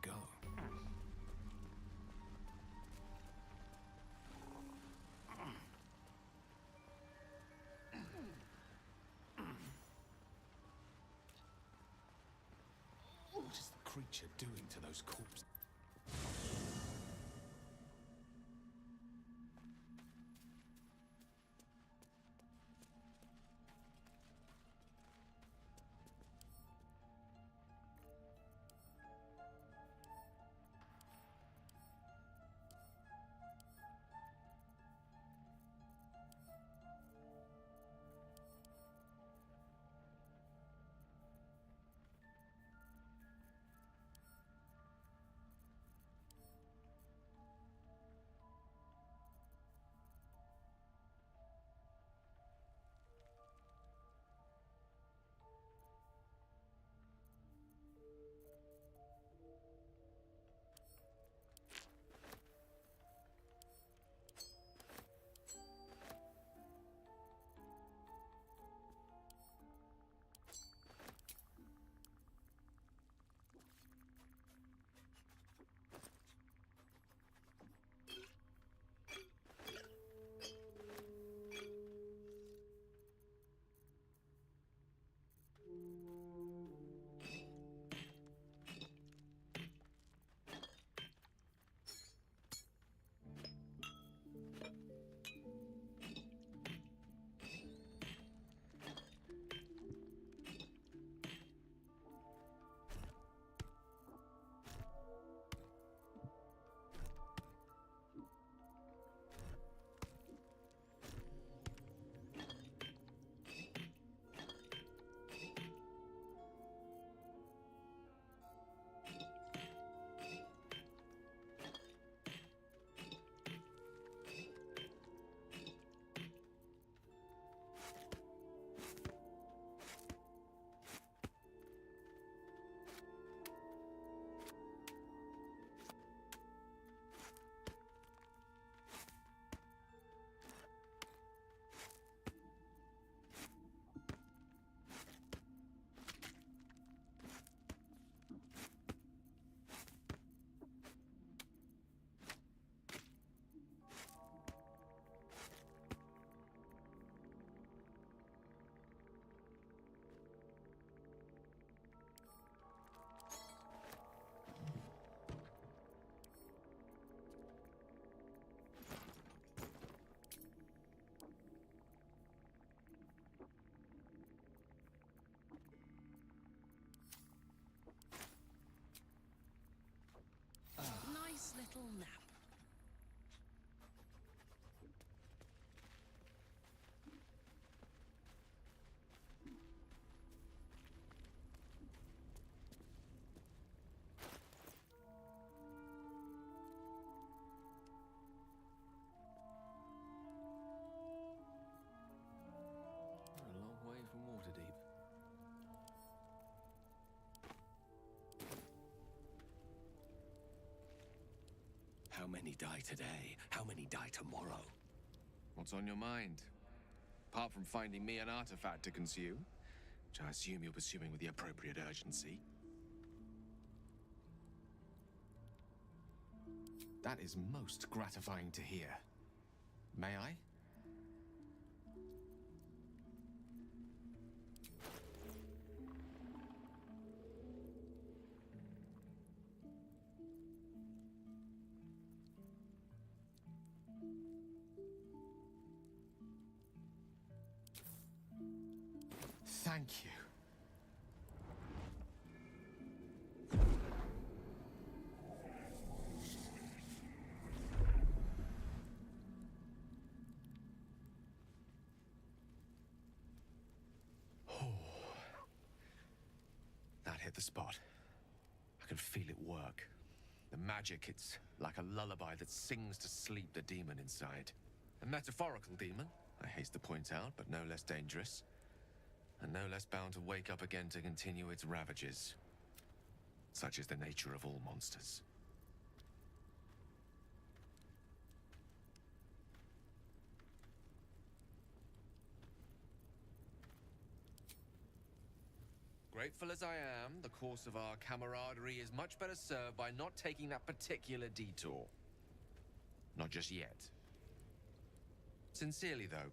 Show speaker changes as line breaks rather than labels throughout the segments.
go. What is the creature doing to those corpses?
Nice little nap.
We're a long way from Waterdeep. How many die today? How many die tomorrow?
What's on your mind? Apart from finding me an artifact to consume, which I assume you're pursuing with the appropriate urgency. That is most gratifying to hear. May I? Thank you. That hit the spot. I can feel it work. The magic, it's like a lullaby that sings to sleep the demon inside. A metaphorical demon, I haste to point out, but no less dangerous. And no less bound to wake up again to continue its ravages. Such is the nature of all monsters. Grateful as I am, the course of our camaraderie is much better served by not taking that particular detour. Not just yet. Sincerely, though,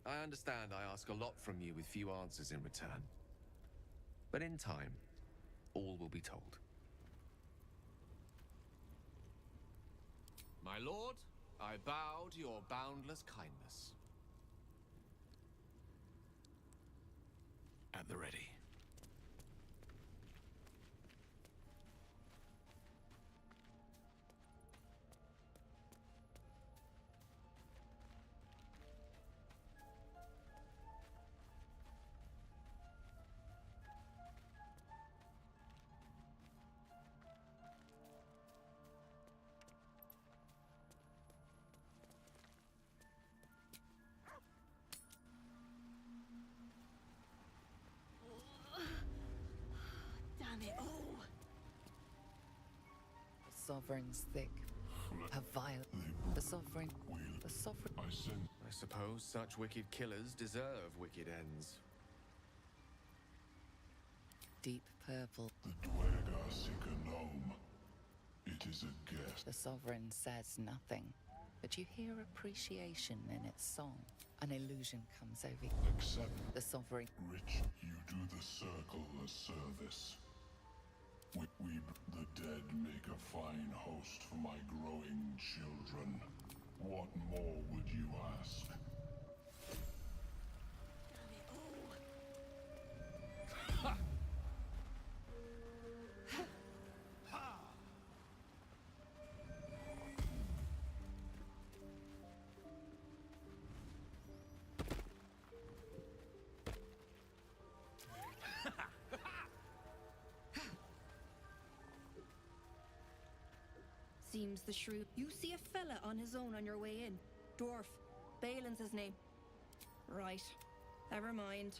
I understand I ask a lot from you with few answers in return. But in time, all will be told. My lord, I bow to your boundless kindness.
At the ready.
Damn it all.
Sovereign's thick. Her vile. The sovereign. The sovereign.
I suppose such wicked killers deserve wicked ends.
Deep purple.
The Dwergar seek a gnome. It is a guest.
The sovereign says nothing, but you hear appreciation in its song. An illusion comes over you.
Accept.
The sovereign.
Rich, you do the circle a service. We the dead make a fine host for my growing children. What more would you ask?
Damn it all. Seems the shrew. You see a fella on his own on your way in. Dwarf. Balin's his name. Right. Never mind.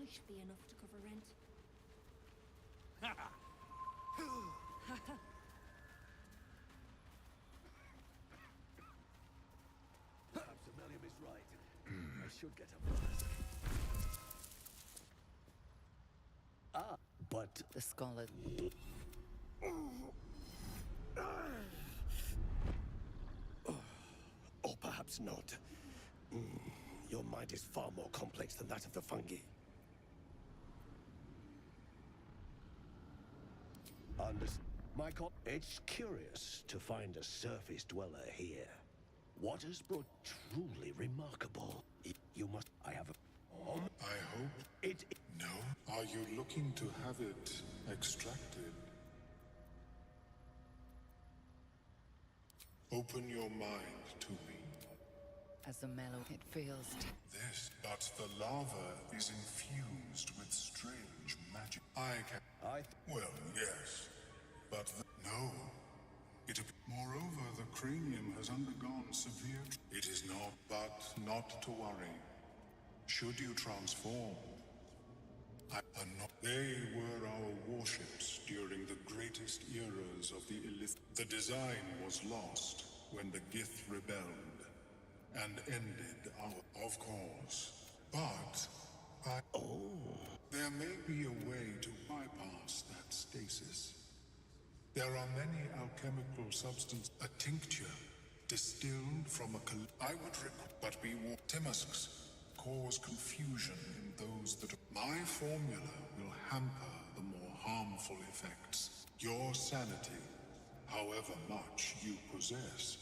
might be enough to cover rent.
Perhaps Amelia is right. I should get up first. But
The scholar.
or perhaps not. Your mind is far more complex than that of the fungi. It's curious to find a surface dweller here. What has brought truly remarkable? You must. I have a.
I hope.
It.
No? Are you looking to have it extracted? Open your mind to me.
As a mellow, it feels.
This, but the lava is infused with strange magic. I can. Well, yes, but no. Moreover, the cranium has undergone severe. It is not, but not to worry. Should you transform, they were our warships during the greatest eras of the Illith. The design was lost when the Gith rebelled and ended our. Of course, but there may be a way to bypass that stasis. There are many alchemical substances. A tincture distilled from a I would but be Timusks cause confusion in those that. My formula will hamper the more harmful effects. Your sanity, however much you possess,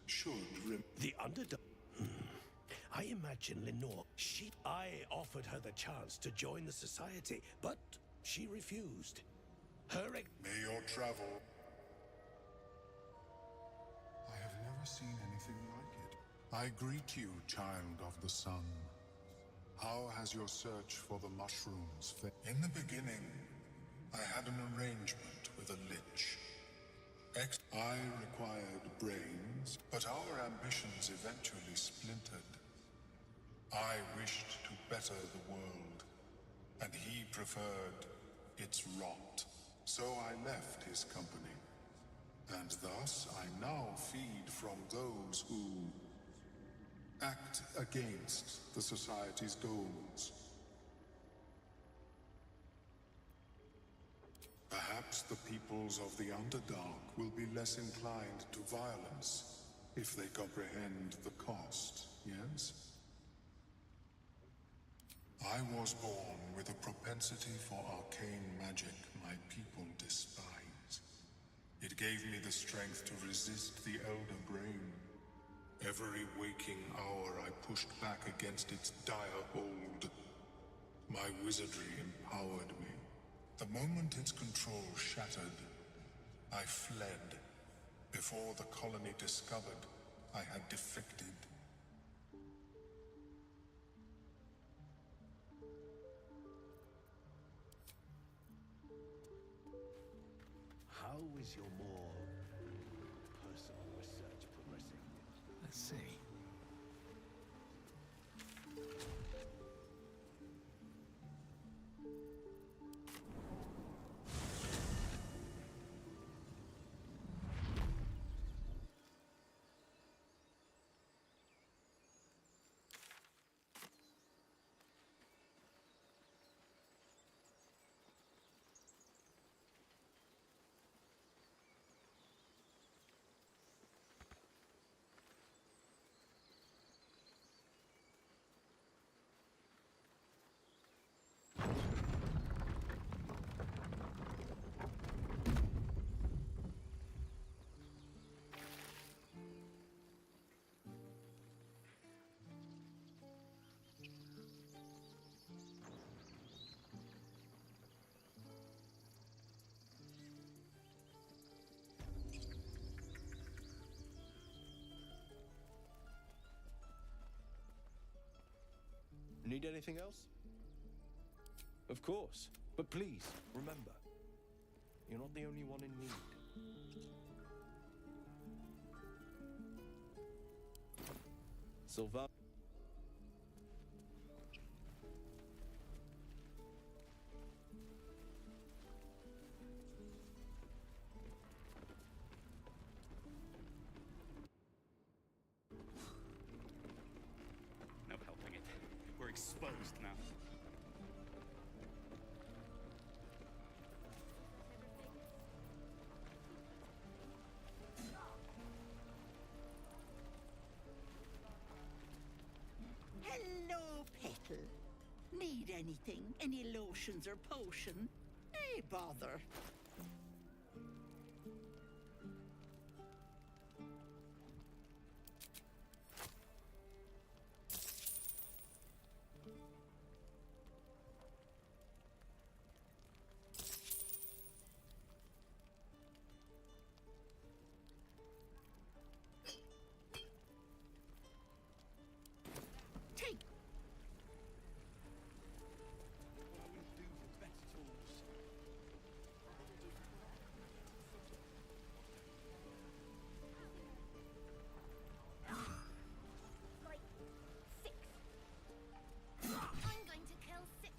should
The underdog. I imagine Lenore. I offered her the chance to join the society, but she refused.
May your travel. I have never seen anything like it. I greet you, child of the sun. How has your search for the mushrooms fared? In the beginning, I had an arrangement with a lich. I required brains, but our ambitions eventually splintered. I wished to better the world, and he preferred its rot. So I left his company, and thus I now feed from those who act against the Society's goals. Perhaps the peoples of the Underdark will be less inclined to violence if they comprehend the cost, yes? I was born with a propensity for arcane magic my people despise. It gave me the strength to resist the Elder Brain. Every waking hour I pushed back against its dire hold. My wizardry empowered me. The moment its control shattered, I fled. Before the colony discovered I had defected.
How is your more personal research progressing?
Let's see.
Need anything else? Of course. But please, remember, you're not the only one in need. Sylvan.
exposed now.
Hello, Petal. Need anything? Any lotions or potion? Hey, bother. Take.
What I wouldn't do for better tools.
Like 6. I'm going to kill 600.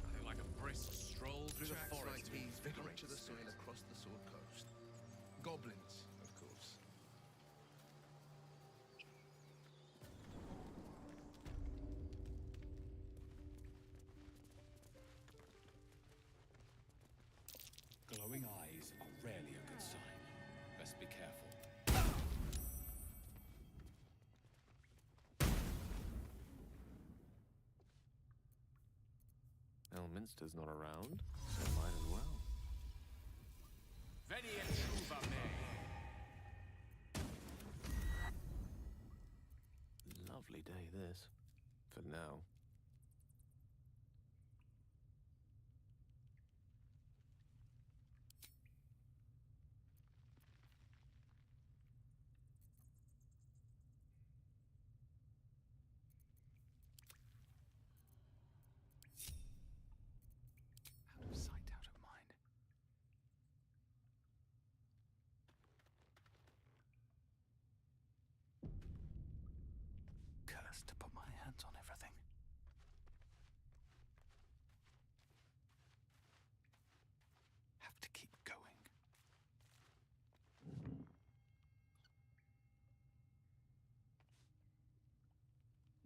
Nothing like a brisk stroll through the
Tracks
forest
like
to
these
invigorate
puncture the soil
spirit.
across the Sword Coast. Goblins, of course.
Glowing eyes are rarely a good sign. Best be careful.
Elminster's not around, so might as well.
Veni et truva me.
Lovely day, this. For now.
Out of sight, out of mind. Cursed to put my hands on everything. Have to keep going.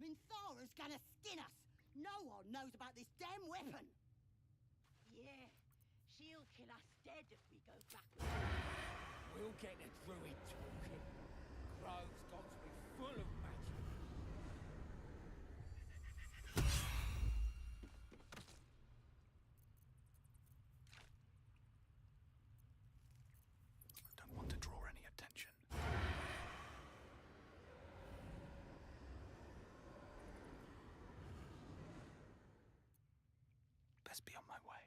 Minthara's gonna skin us. No one knows about this damn weapon. Yeah, she'll kill us dead if we go back.
We'll get the druid talking. Crow's got to be full of magic.
Don't want to draw any attention. Best be on my way.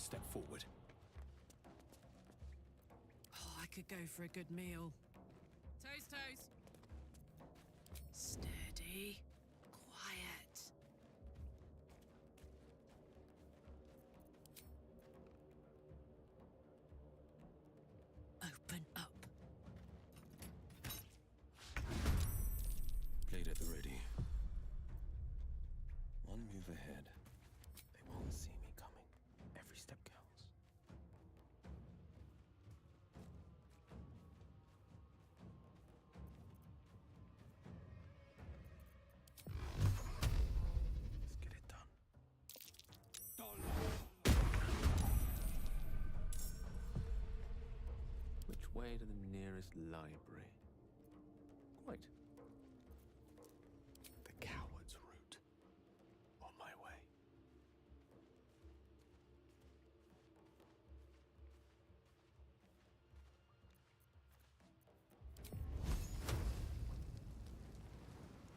step forward.
Oh, I could go for a good meal. Toast, toast. Steady. Quiet. Open up.
Blade at the ready. One move ahead. They won't see me coming. Every step counts. Let's get it done.
Which way to the nearest library? Quite. The coward's route. On my way.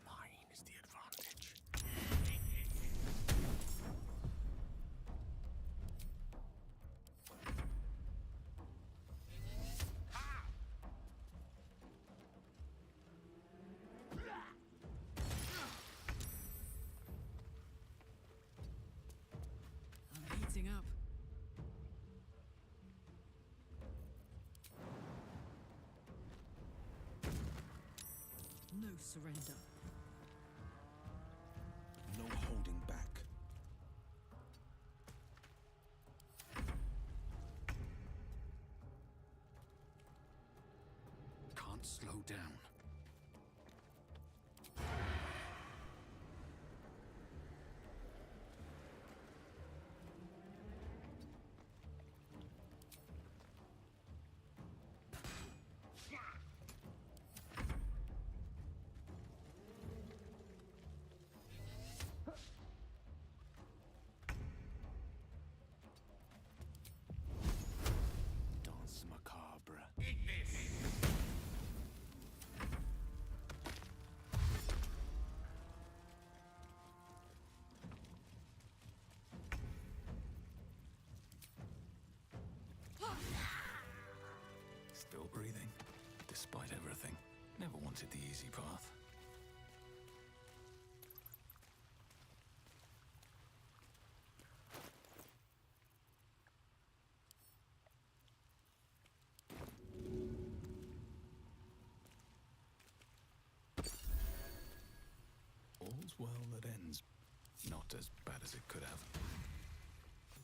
Mine is the advantage.
I'm heating up. No surrender.
No holding back. Can't slow down.
Danse macabre.
Still breathing, despite everything. Never wanted the easy path. All's well that ends. Not as bad as it could have.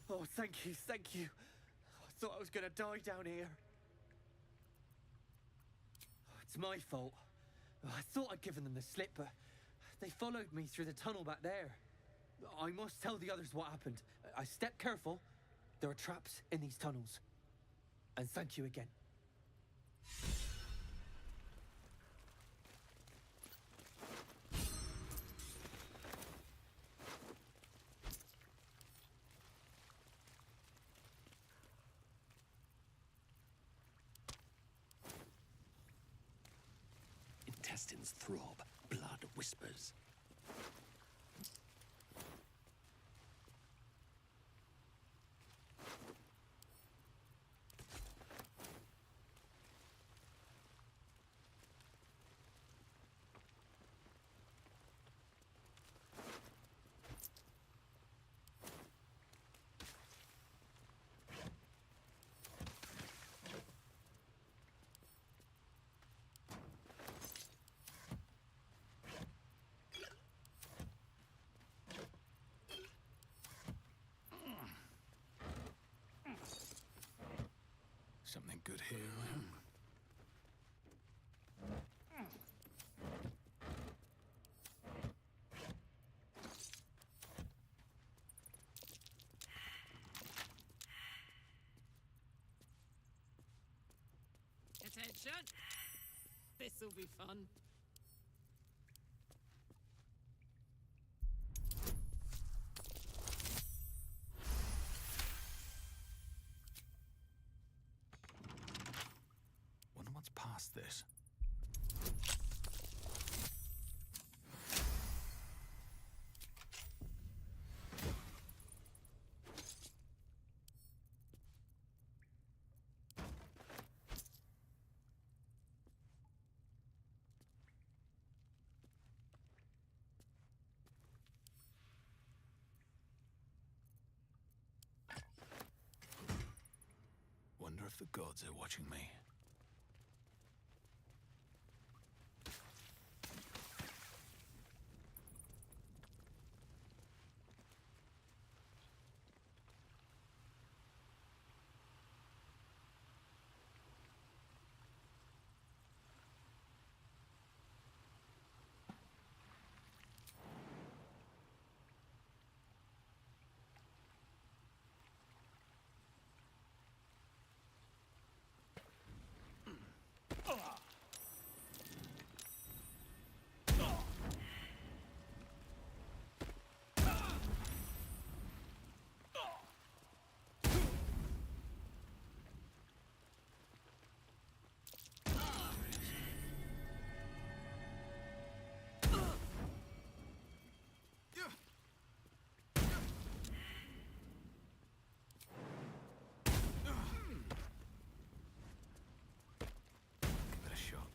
Oh, thank you, thank you. I thought I was gonna die down here. It's my fault. I thought I'd given them the slip, but they followed me through the tunnel back there. I must tell the others what happened. I stepped careful. There are traps in these tunnels. And thank you again.
Intestines throb, blood whispers.
Something good here, I hope.
Attention! This'll be fun.
Wonder what's past this. if the gods are watching me? Give it a shot.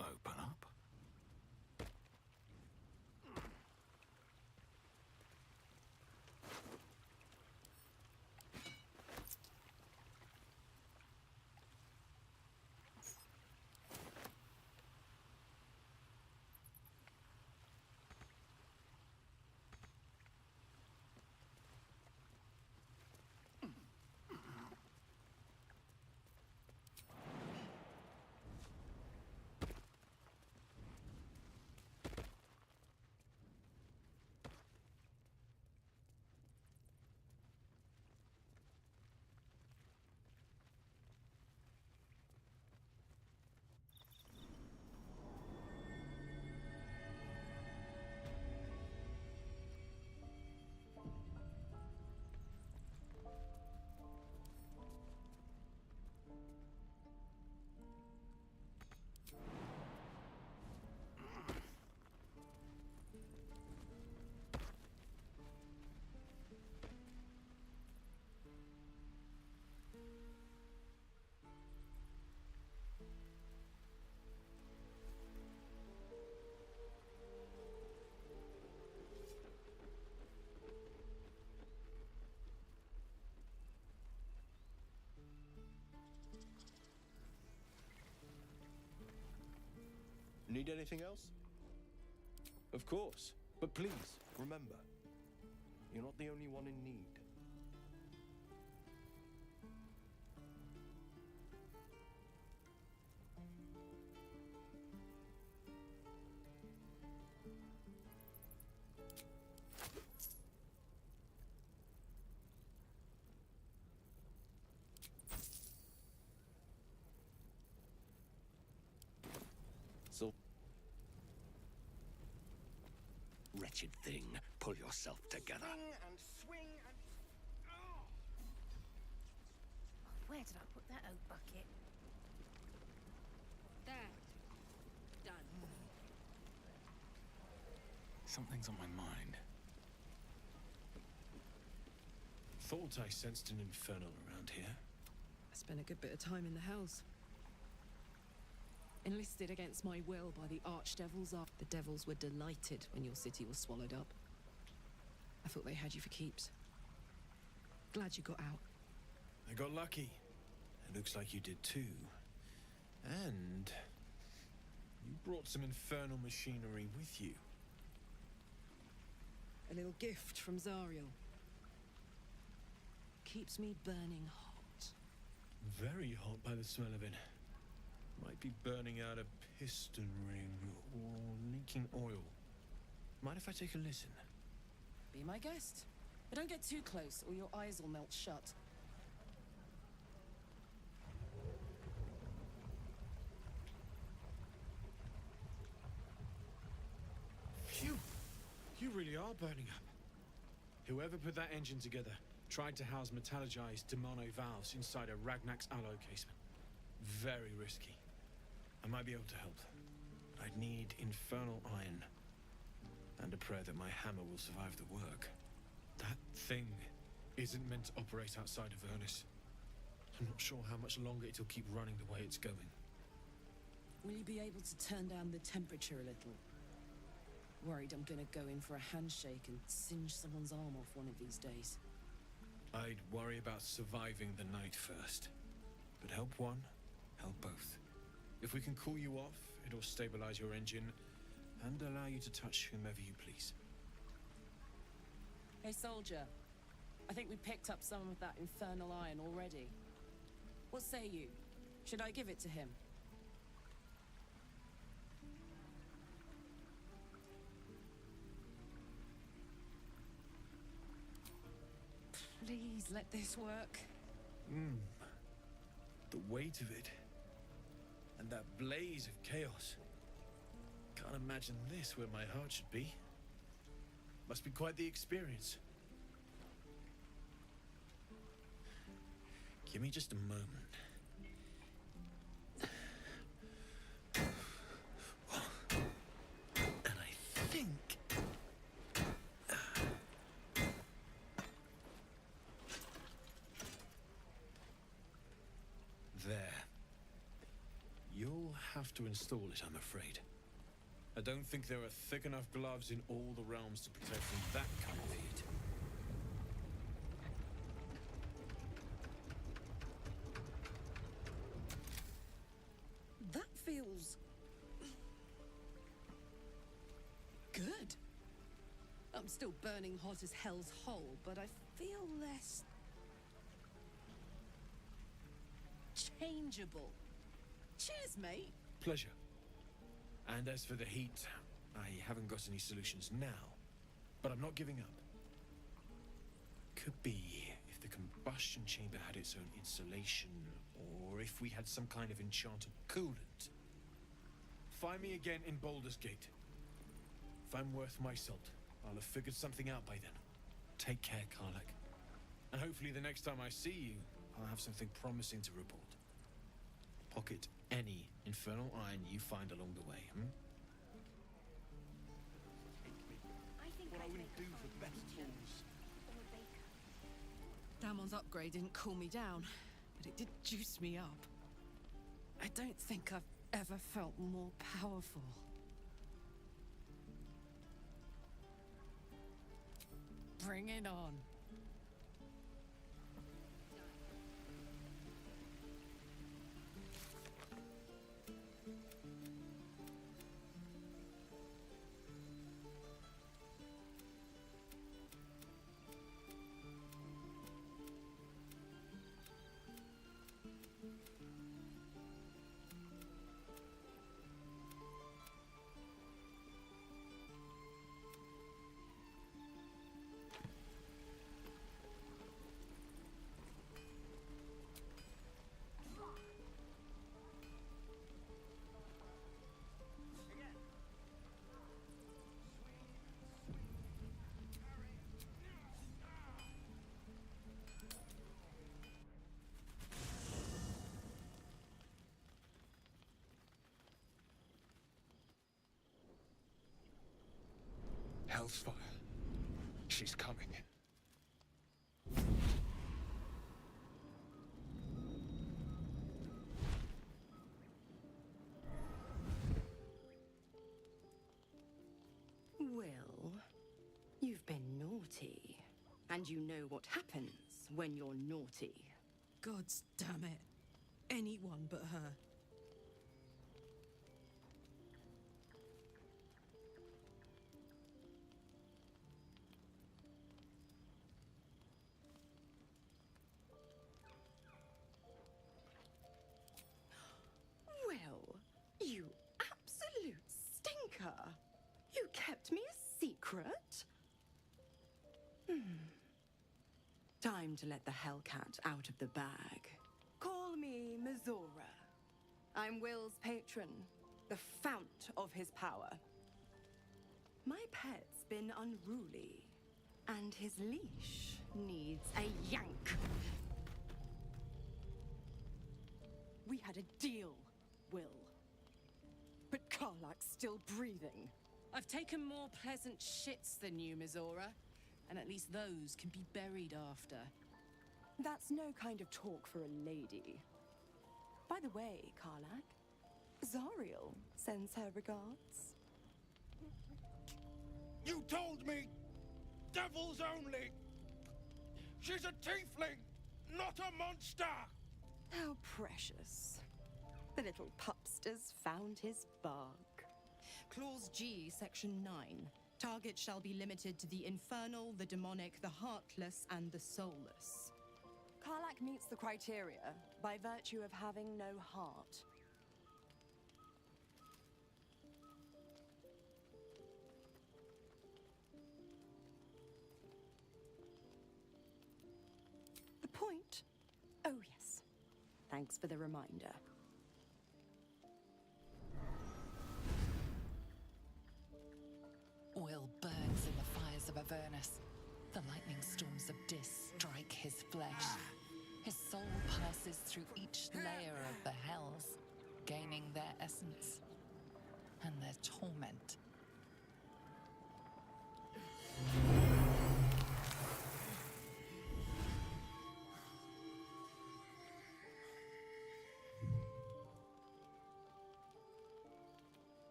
Open up.
Need anything else? Of course. But please, remember, you're not the only one in need. So,
Wretched thing, pull yourself together.
Swing and... Oh.
Where did I put that old bucket?
There. Done.
Something's on my mind.
Thought I sensed an infernal around here.
I spent a good bit of time in the hells. Enlisted against my will by the archdevils. The devils were delighted when your city was swallowed up. I thought they had you for keeps. Glad you got out.
I got lucky. It looks like you did too. And you brought some infernal machinery with you.
A little gift from Zariel. Keeps me burning hot.
Very hot by the smell of it. Might be burning out a piston ring or leaking oil. Mind if I take a listen?
Be my guest. But don't get too close or your eyes will melt shut.
Phew! You really are burning up. Whoever put that engine together, Tried to house metallurgized demono valves inside a Ragnak's alloy casement. Very risky. I might be able to help. I'd need infernal iron. And a prayer that my hammer will survive the work. That thing isn't meant to operate outside of Ernest. I'm not sure how much longer it'll keep running the way it's going.
Will you be able to turn down the temperature a little? Worried I'm gonna go in for a handshake and singe someone's arm off one of these days.
I'd worry about surviving the night first. But help one, help both. If we can cool you off, it'll stabilize your engine and allow you to touch whomever you please.
Hey, soldier. I think we picked up some of that infernal iron already. What say you? Should I give it to him? Please let this work.
The weight of it. And that blaze of chaos. Can't imagine this where my heart should be. Must be quite the experience. Give me just a moment. And I think... There. You'll have to install it, I'm afraid. I don't think there are thick enough gloves in all the realms to protect from that kind of heat.
That feels... good. I'm still burning hot as hell's hole, but I feel less... changeable. Cheers, mate.
Pleasure. And as for the heat, I haven't got any solutions now, but I'm not giving up. Could be if the combustion chamber had its own insulation, or if we had some kind of enchanted coolant. Find me again in Baldur's Gate. If I'm worth my salt, I'll have figured something out by then. Take care, Karlak. And hopefully the next time I see you, I'll have something promising to report. Pocket any infernal iron you find along the way,
I think
What I wouldn't do for better tools.
Damon's upgrade didn't cool me down, but it did juice me up. I don't think I've ever felt more powerful. Bring it on.
Hellsfire. She's coming.
Well, you've been naughty. And you know what happens when you're naughty.
Gods damn it. Anyone but her.
Well, you absolute stinker. You kept me a secret? Time to let the Hellcat out of the bag. Call me Mizora. I'm Will's patron, the fount of his power. My pet's been unruly, and his leash needs a yank. We had a deal, Will. But Karlak's still breathing.
I've taken more pleasant shits than you, Mizora. And at least those can be buried after.
That's no kind of talk for a lady. By the way, Karlak, Zariel sends her regards.
You told me! Devils only! She's a tiefling, not a monster!
How precious. The little pupster's found his bark.
Clause G, Section 9. Target shall be limited to the infernal, the demonic, the heartless, and the soulless.
Karlak meets the criteria by virtue of having no heart. The point? Oh, yes. Thanks for the reminder.
Will burns in the fires of Avernus. The lightning storms of Dis strike his flesh. His soul passes through each layer of the hells, gaining their essence and their torment.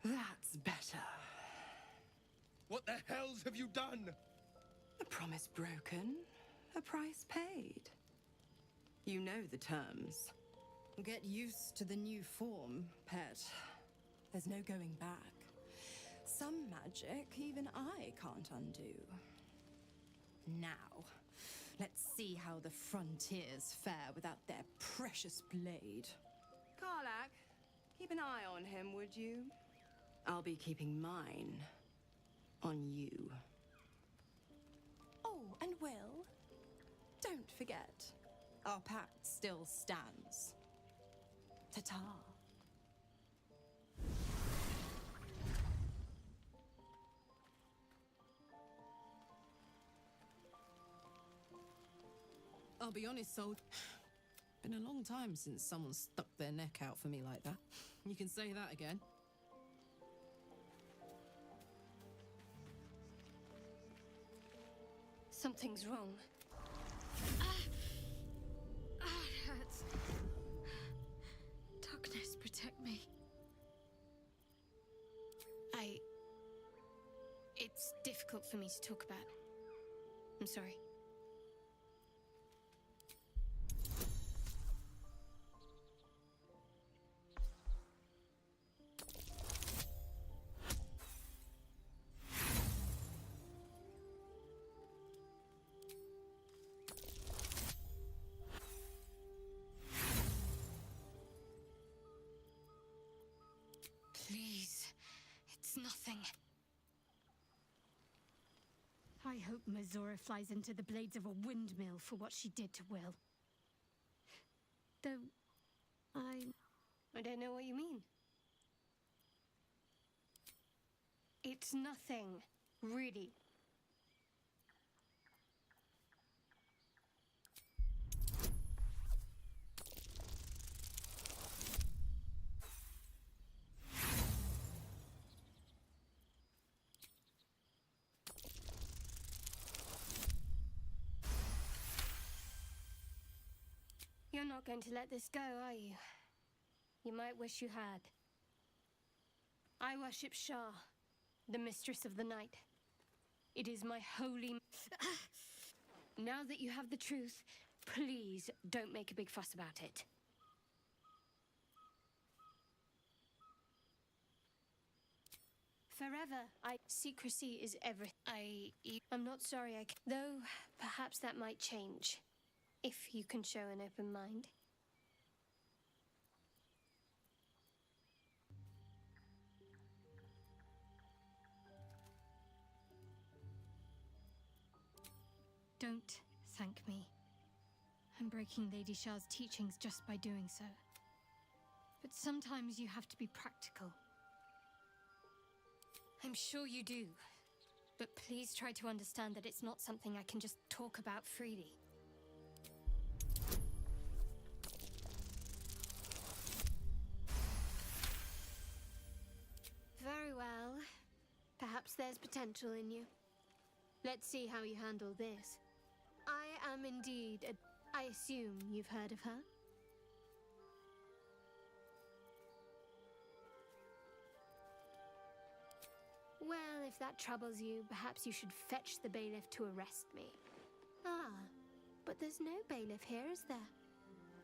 That's better.
What the hells have you done?
A promise broken, a price paid. You know the terms.
Get used to the new form, pet.
There's no going back. Some magic even I can't undo.
Now, let's see how the frontiers fare without their precious blade.
Karlak, keep an eye on him, would you? I'll be keeping mine on you. Oh, and Will, don't forget,
our pact still stands.
Ta-ta.
I'll be honest, Soul. Been a long time since someone stuck their neck out for me like that. You can say that again.
Something's wrong. It hurts. Darkness, protect me. It's difficult for me to talk about. I'm sorry. Please, it's nothing.
I hope Mizora flies into the blades of a windmill for what she did to Will. Though,
I don't know what you mean. It's nothing, really. You're not going to let this go, are you? You might wish you had. I worship Shah, the mistress of the night. It is my holy... Now that you have the truth, please don't make a big fuss about it. Forever, secrecy is everything. I'm not sorry though perhaps that might change. If you can show an open mind.
don't thank me. I'm breaking Lady Shah's teachings just by doing so. But sometimes you have to be practical.
I'm sure you do. But please try to understand that it's not something I can just talk about freely. Very well. Perhaps there's potential in you. Let's see how you handle this. I am indeed a... I assume you've heard of her? Well, if that troubles you, perhaps you should fetch the bailiff to arrest me. Ah, but there's no bailiff here, is there?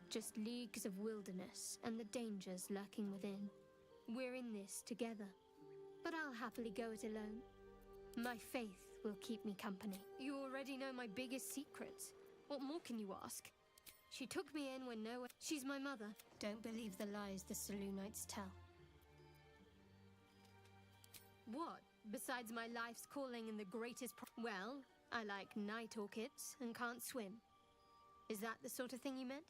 Just leagues of wilderness and the dangers lurking within. We're in this together, but I'll happily go it alone. My faith will keep me company. You already know my biggest secrets. What more can you ask? She took me in when no one... She's my mother. Don't believe the lies the Selûnites tell. What? Besides my life's calling and the greatest well, I like night orchids and can't swim. Is that the sort of thing you meant?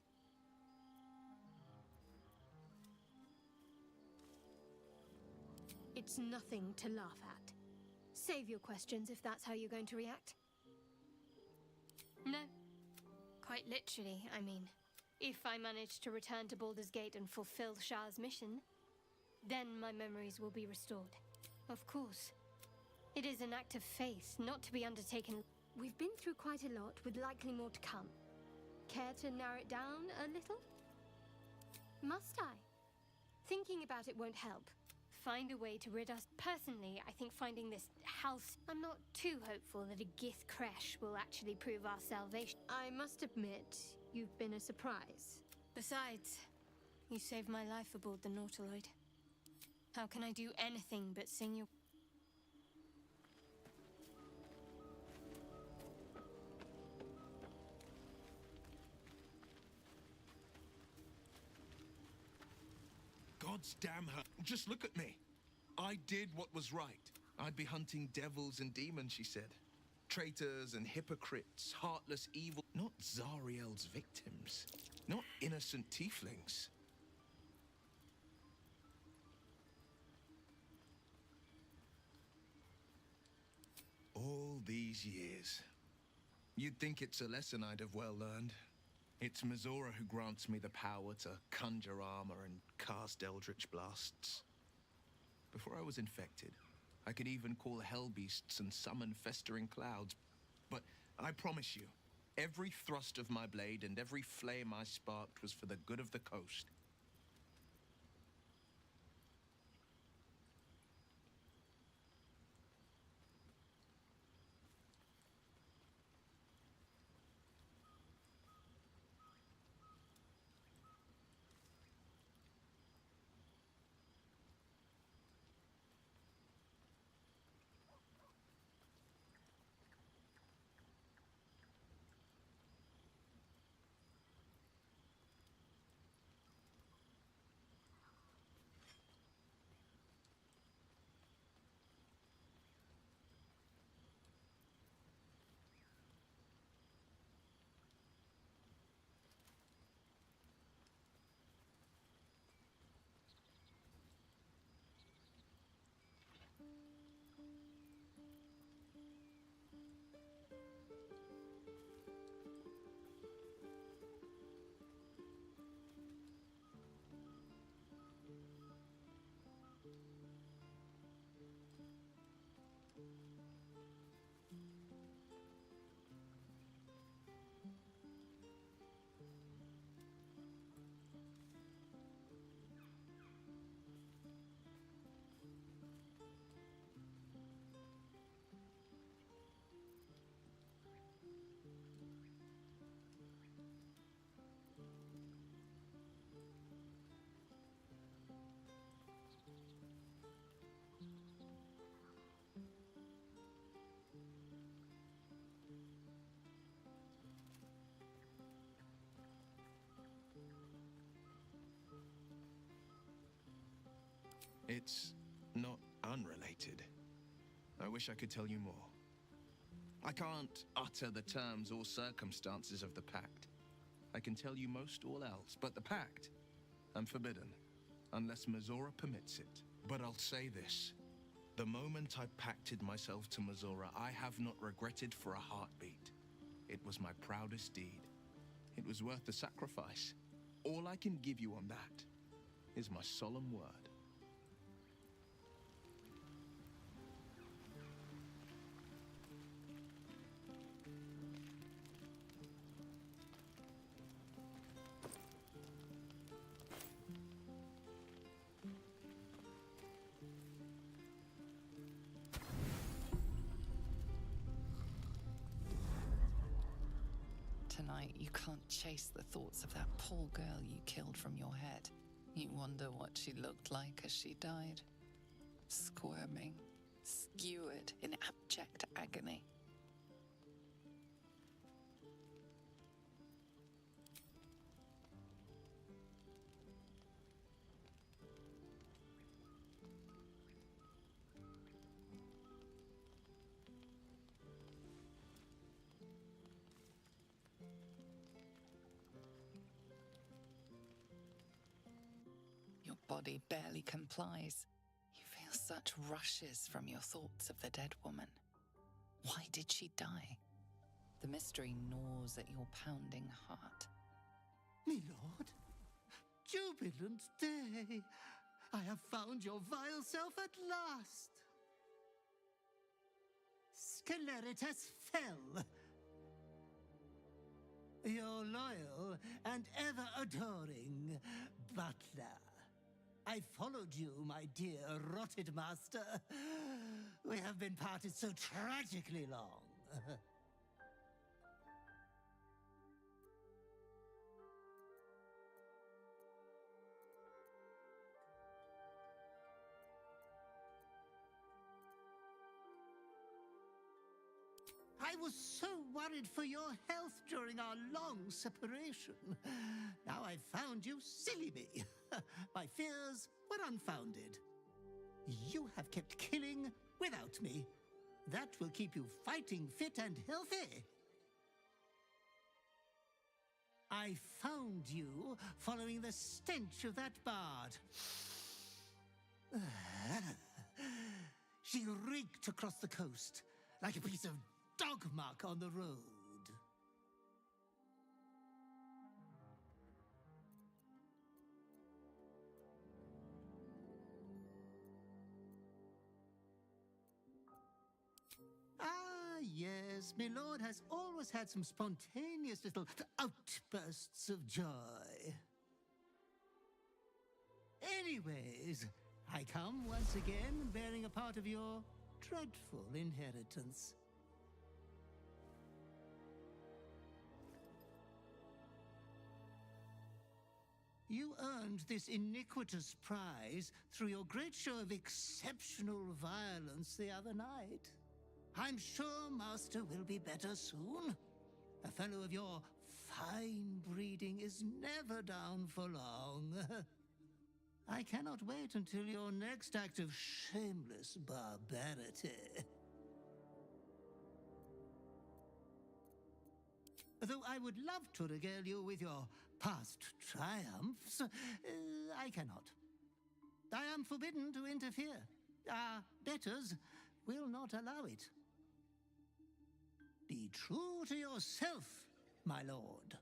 It's nothing to laugh at. Save your questions if that's how you're going to react. No. Quite literally, I mean. If I manage to return to Baldur's Gate and fulfill Shah's mission, then my memories will be restored. Of course. It is an act of faith, not to be undertaken. We've been through quite a lot, with likely more to come. Care to narrow it down a little? Must I? Thinking about it won't help. Find a way to rid us. Personally, I think finding this house... I'm not too hopeful that a Gith crash will actually prove our salvation. I must admit, you've been a surprise. Besides, you saved my life aboard the Nautiloid. How can I do anything but sing your...
God's damn her. Just look at me. I did what was right. I'd be hunting devils and demons, she said. Traitors and hypocrites, heartless evil. Not Zariel's victims. Not innocent tieflings. All these years. You'd think it's a lesson I'd have well learned. It's Mizora who grants me the power to conjure armor and cast eldritch blasts. Before I was infected, I could even call hell beasts and summon festering clouds. But I promise you, every thrust of my blade and every flame I sparked was for the good of the coast. It's not unrelated. I wish I could tell you more. I can't utter the terms or circumstances of the pact. I can tell you most all else, but the pact, I'm forbidden, unless Mizora permits it. But I'll say this. The moment I pacted myself to Missoura, I have not regretted for a heartbeat. It was my proudest deed. It was worth the sacrifice. All I can give you on that is my solemn word.
Tonight, you can't chase the thoughts of that poor girl you killed from your head. You wonder what she looked like as she died. Squirming, skewered in abject agony. Your body barely complies. You feel such rushes from your thoughts of the dead woman. Why did she die? The mystery gnaws at your pounding heart.
Me lord, jubilant day! I have found your vile self at last! Sceleritas fell. Your loyal and ever-adoring butler. I followed you, my dear rotted master. We have been parted so tragically long. I was so worried for your health during our long separation. Now I've found you, silly me. My fears were unfounded. You have kept killing without me. That will keep you fighting fit and healthy. I found you following the stench of that bard. She reeked across the coast like a piece of dog mark on the road. Ah, yes, my lord has always had some spontaneous little outbursts of joy. Anyways, I come once again bearing a part of your dreadful inheritance. You earned this iniquitous prize through your great show of exceptional violence the other night. I'm sure Master will be better soon. A fellow of your fine breeding is never down for long. I cannot wait until your next act of shameless barbarity. Though I would love to regale you with your past triumphs, I cannot. I am forbidden to interfere. Our betters will not allow it. Be true to yourself, my lord.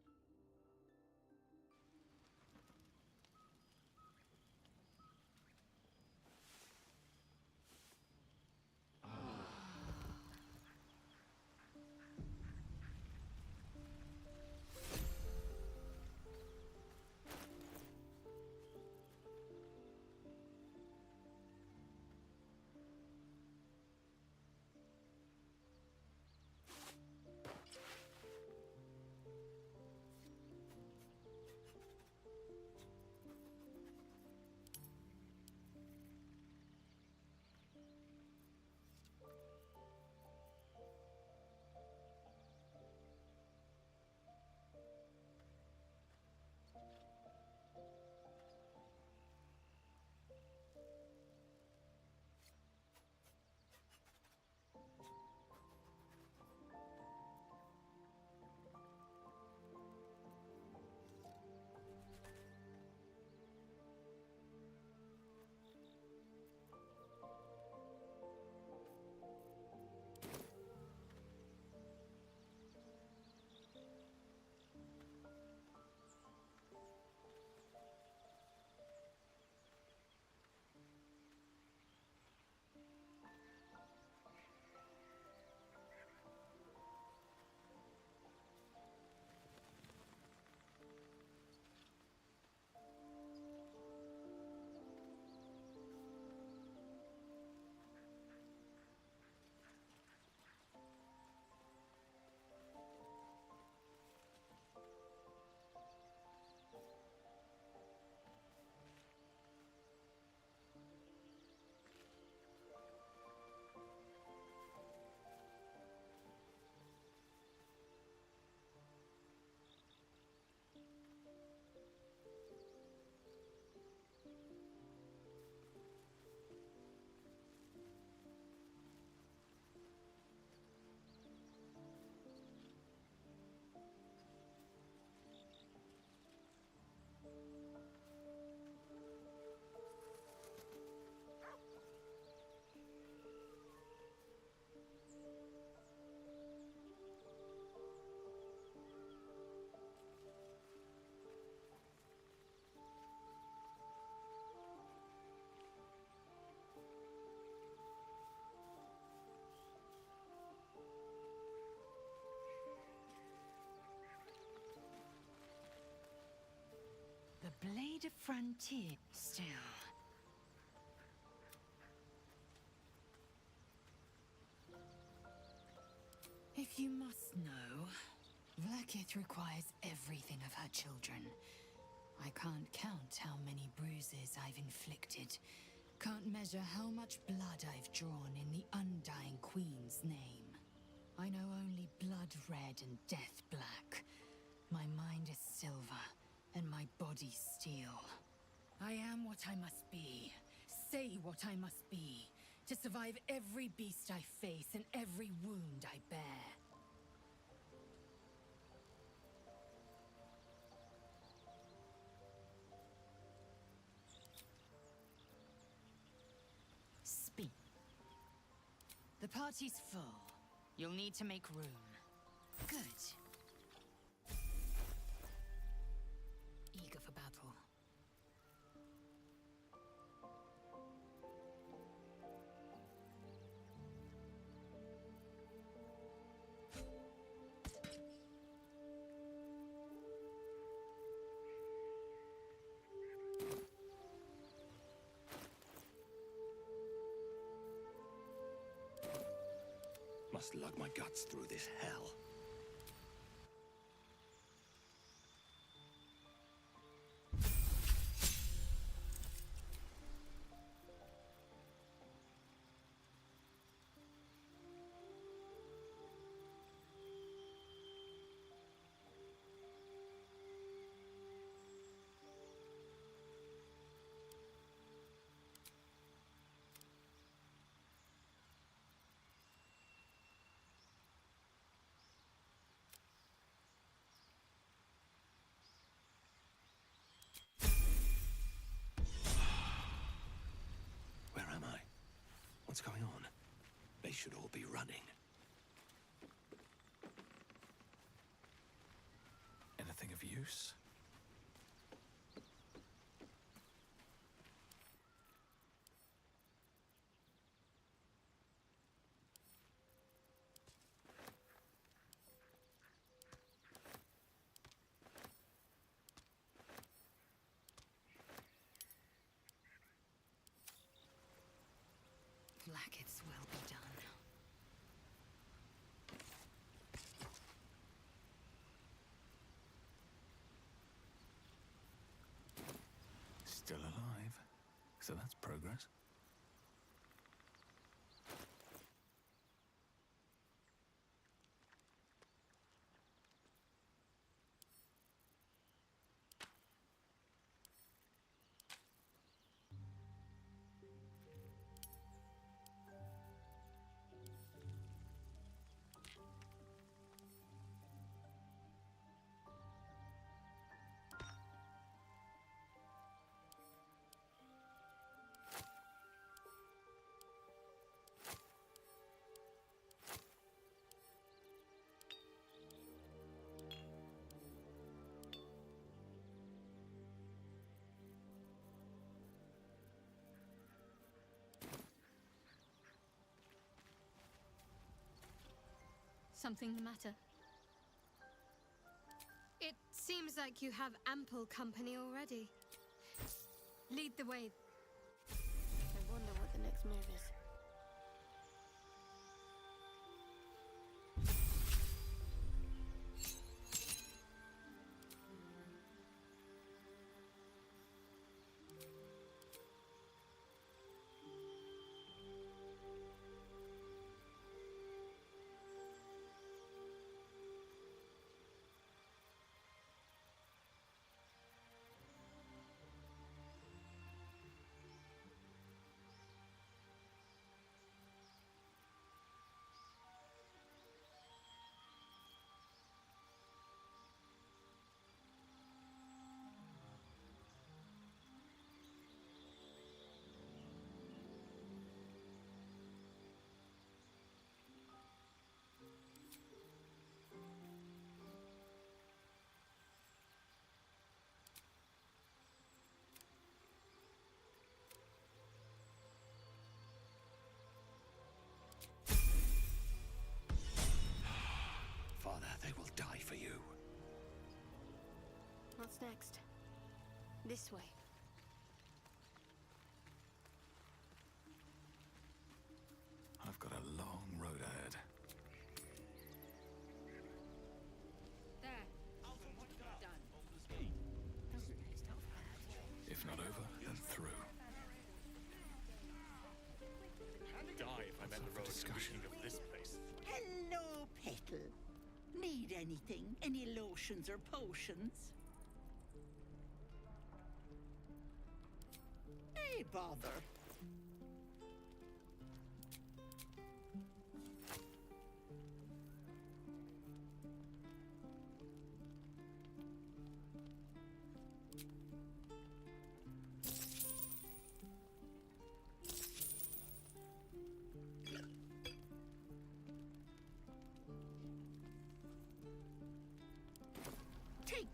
Blade of Frontier. Still. If you must know, Vlaakith requires everything of her children. I can't count how many bruises I've inflicted. Can't measure how much blood I've drawn in the Undying Queen's name. I know only blood red and death black. My mind is silver, and my body steel. I am what I must be. Say what I must be. To survive every beast I face and every wound I bear. Speak. The party's full. You'll need to make room. Good. Eager for battle.
Must lug my guts through this hell. What's going on? They should all be running.
Anything of use?
Vlaakith's will be done.
Still alive. So that's progress.
Something the matter? It seems like you have ample company already. Lead the way. I wonder what the next move is.
Father, they will die for you.
What's next? This way.
I've got a long road ahead.
There. Done.
If not over, then through.
Die if I'm at the road discussion of this place.
Hello, Petal. Need anything? Any lotions or potions? Hey, bother. Take.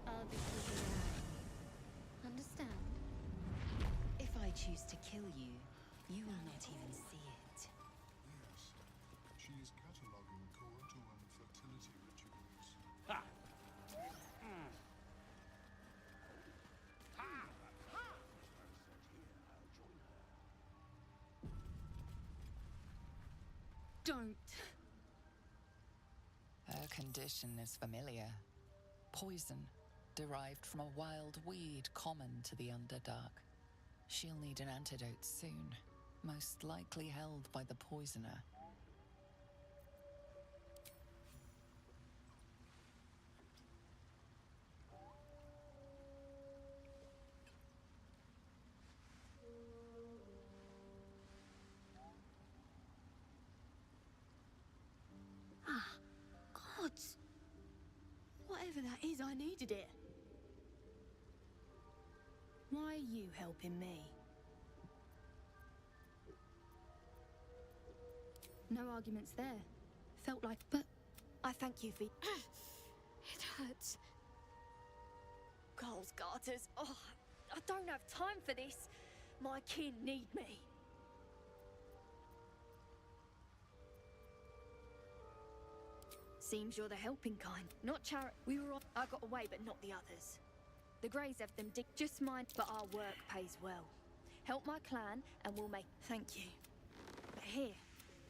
I'll be keeping an eye. Understand?
If I choose to kill you, you will not even see it.
Yes. She is cataloging coital and fertility rituals.
Ha!
Don't.
Her condition is familiar. Poison, derived from a wild weed common to the Underdark. She'll need an antidote soon, most likely held by the poisoner.
Ah, gods. Whatever that is, I needed it. Why are you helping me? No arguments there. Felt like, but I thank you for...
It hurts.
Girls, garters. Oh, I don't have time for this. My kin need me. Seems you're the helping kind, not charity. We were on. I got away, but not the others. The Greys have them dig. Just mine, but our work pays well. Help my clan, and we'll make. Thank you. But here,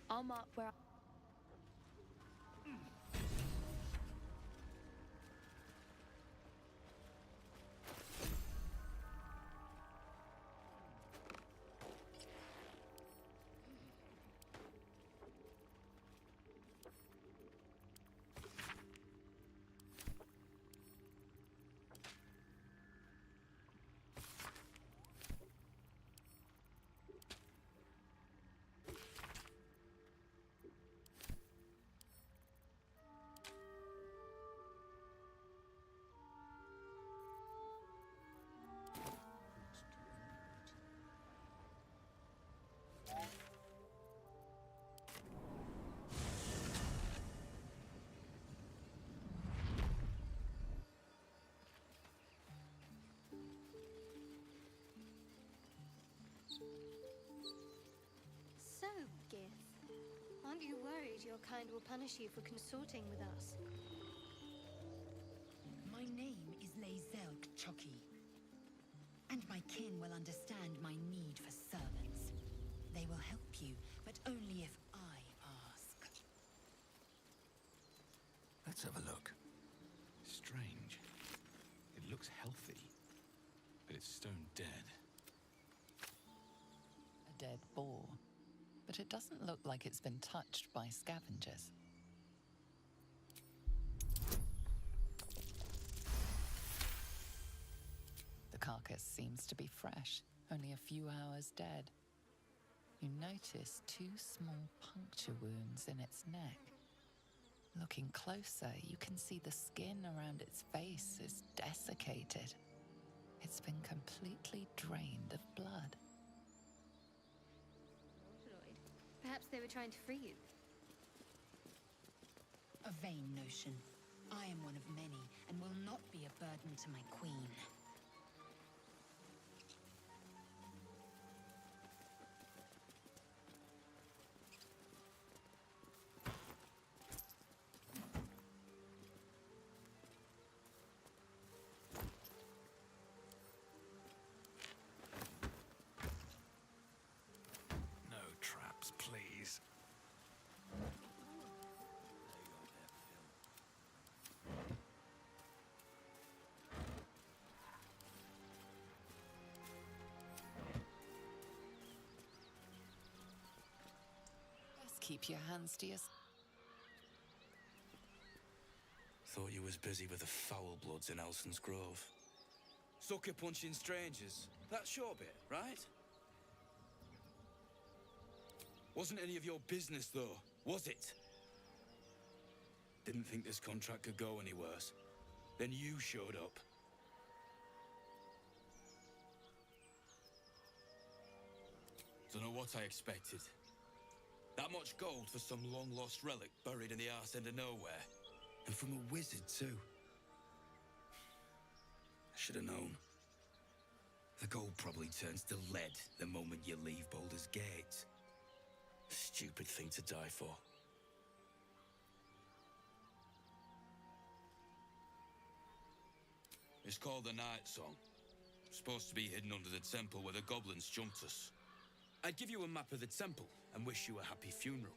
I'll mark where.
So, Gith, aren't you worried your kind will punish you for consorting with us?
My name is Lae'zel Choki, and my kin will understand my need for servants. They will help you, but only if I ask.
Let's have a look. Strange. It looks healthy, but it's stone dead.
A dead boar. But it doesn't look like it's been touched by scavengers. The carcass seems to be fresh, only a few hours dead. You notice 2 small puncture wounds in its neck. Looking closer, you can see the skin around its face is desiccated. It's been completely drained of blood.
Perhaps they were trying to free you.
A vain notion. I am one of many, and will not be a burden to my queen.
No traps, please.
Best keep your hands to yourself.
Thought you was busy with the foul bloods in Elson's Grove. Sucker punching strangers. That's your bit, right? Wasn't any of your business, though, was it? Didn't think this contract could go any worse. Then you showed up. Don't know what I expected. That much gold for some long-lost relic buried in the arse end of nowhere. And from a wizard, too. I should have known. The gold probably turns to lead the moment you leave Baldur's Gate. Stupid thing to die for. It's called the Night Song. Supposed to be hidden under the temple where the goblins jumped us. I'd give you a map of the temple and wish you a happy funeral.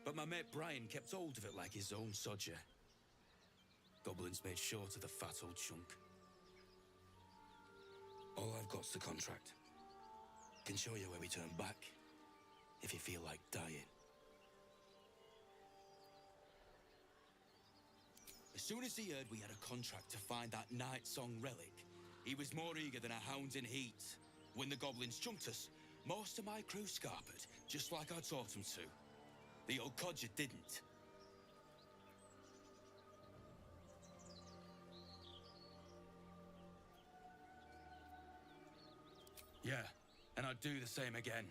But my mate Brian kept hold of it like his own sodger. Goblins made short of the fat old chunk. All I've got's the contract. Can show you where we turn back, if you feel like dying. As soon as he heard we had a contract to find that Night Song relic, he was more eager than a hound in heat. When the goblins jumped us, most of my crew scarpered, just like I taught them to. The old codger didn't. Yeah, and I'd do the same again.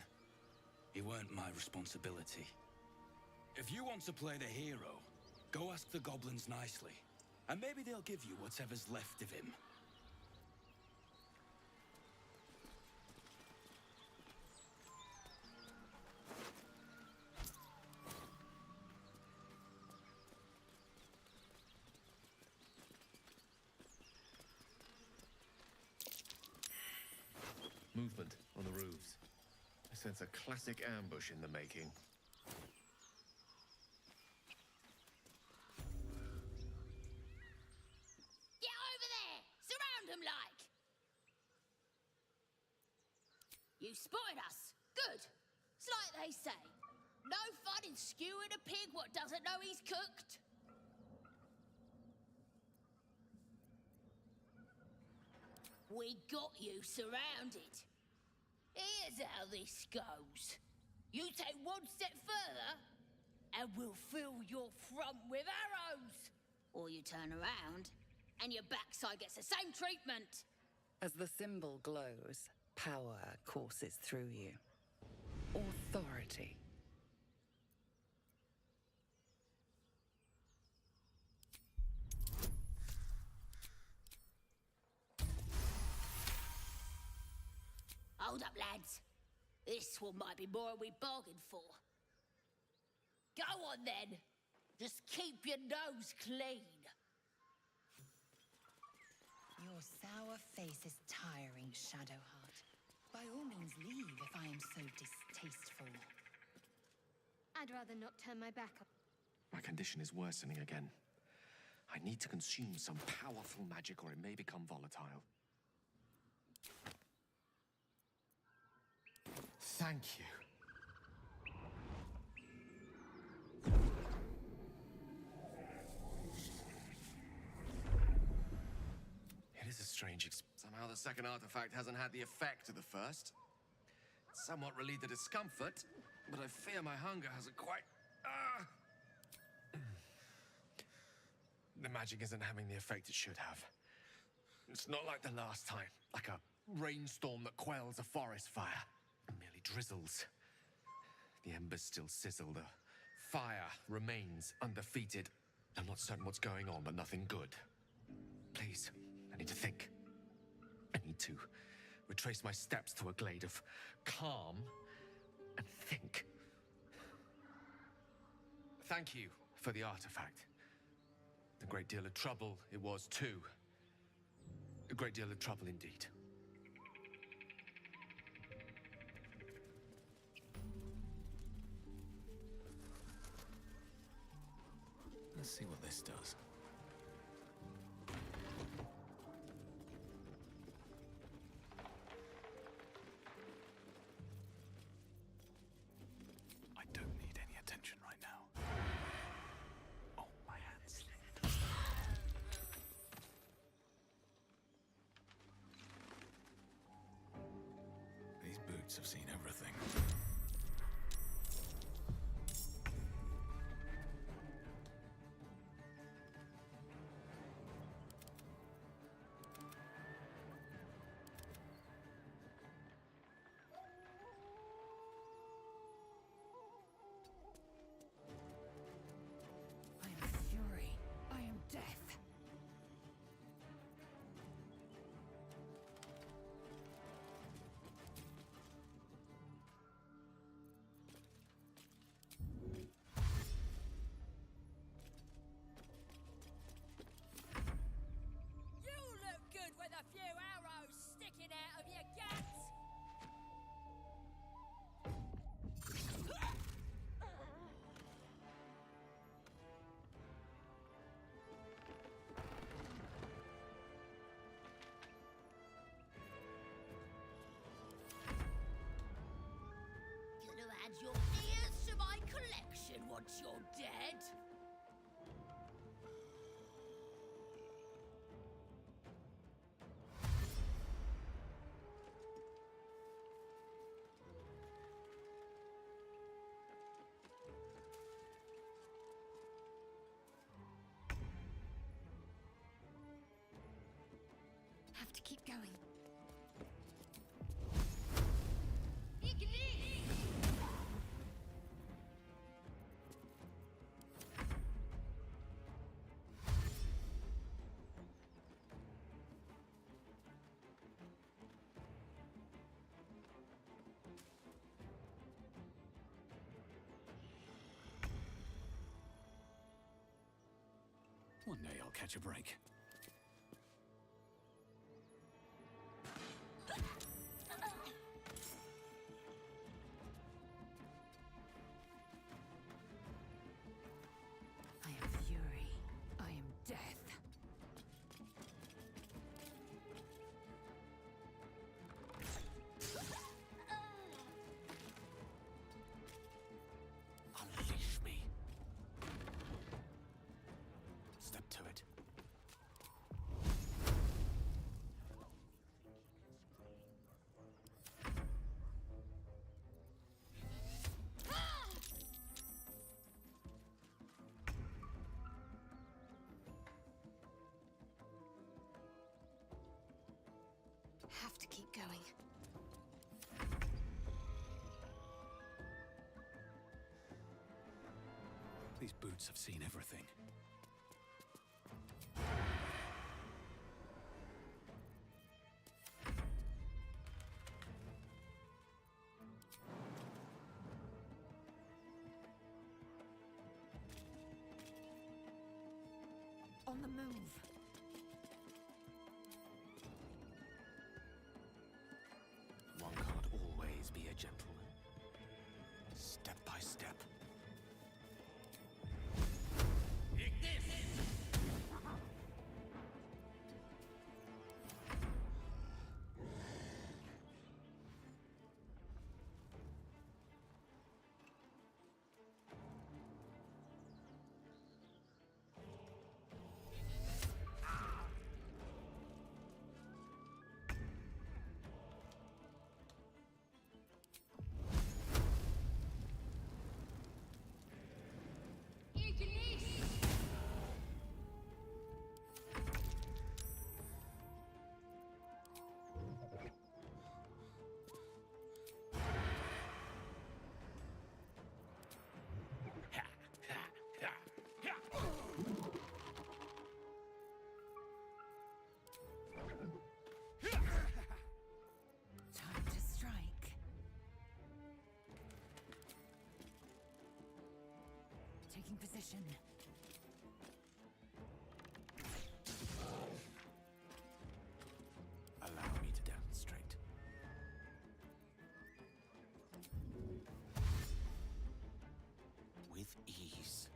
It weren't my responsibility. If you want to play the hero, go ask the goblins nicely, and maybe they'll give you whatever's left of him.
Movement on the roofs. I sense a classic ambush in the making.
Get over there! Surround them like! You spotted us. Good. It's like they say. No fun in skewing a pig what doesn't know he's cooked. We got you surrounded. Here's how this goes. You take one step further, and we'll fill your front with arrows. Or you turn around, and your backside gets the same treatment.
As the symbol glows, power courses through you. Authority.
Hold up, lads. This one might be more than we bargained for. Go on, then. Just keep your nose clean.
Your sour face is tiring, Shadowheart. By all means leave if I am so distasteful.
I'd rather not turn my back up.
My condition is worsening again. I need to consume some powerful magic or it may become volatile. Thank you. It is a strange Somehow the second artifact hasn't had the effect of the first. It's somewhat relieved the discomfort, but I fear my hunger hasn't quite... The magic isn't having the effect it should have. It's not like the last time, like a rainstorm that quells a forest fire. It merely drizzles. The embers still sizzle, the fire remains undefeated. I'm not certain what's going on, but nothing good. Please, I need to think. I need to retrace my steps to a glade of calm and think. Thank you for the artifact. A great deal of trouble it was too. A great deal of trouble indeed.
Let's see what this does. I don't need any attention right now. Oh, my hands. These boots have seen everything.
I am fury. I am death.
You look good with a few arrows sticking out of your guts! Gonna add your ears to my collection once you're dead?
Have to keep going.
One day I'll catch a break.
I am fury. I am death.
Unleash me. Step to it.
Have to keep going.
These boots have seen everything.
On the move.
One can't always be a gentleman. Step by step.
Taking position.
Allow me to demonstrate. With ease.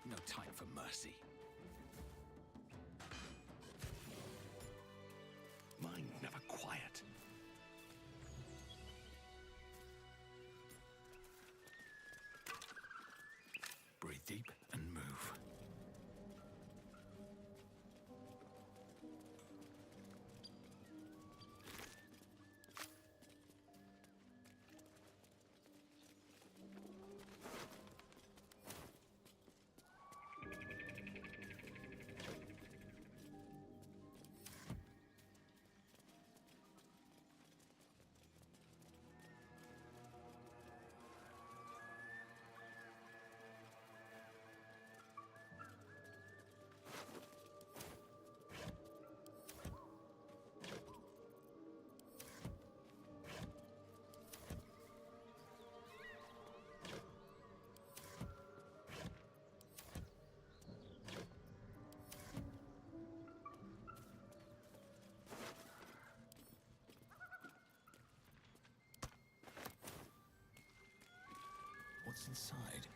No time for mercy. Mind never quiet. Breathe deep and move. What's inside?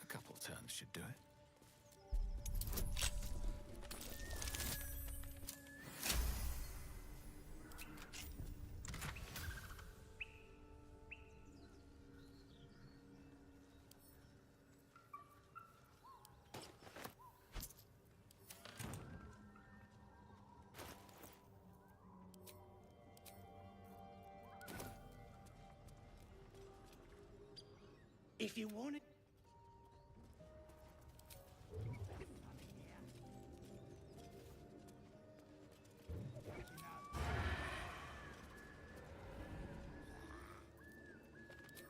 A couple turns should do it.
If you want it.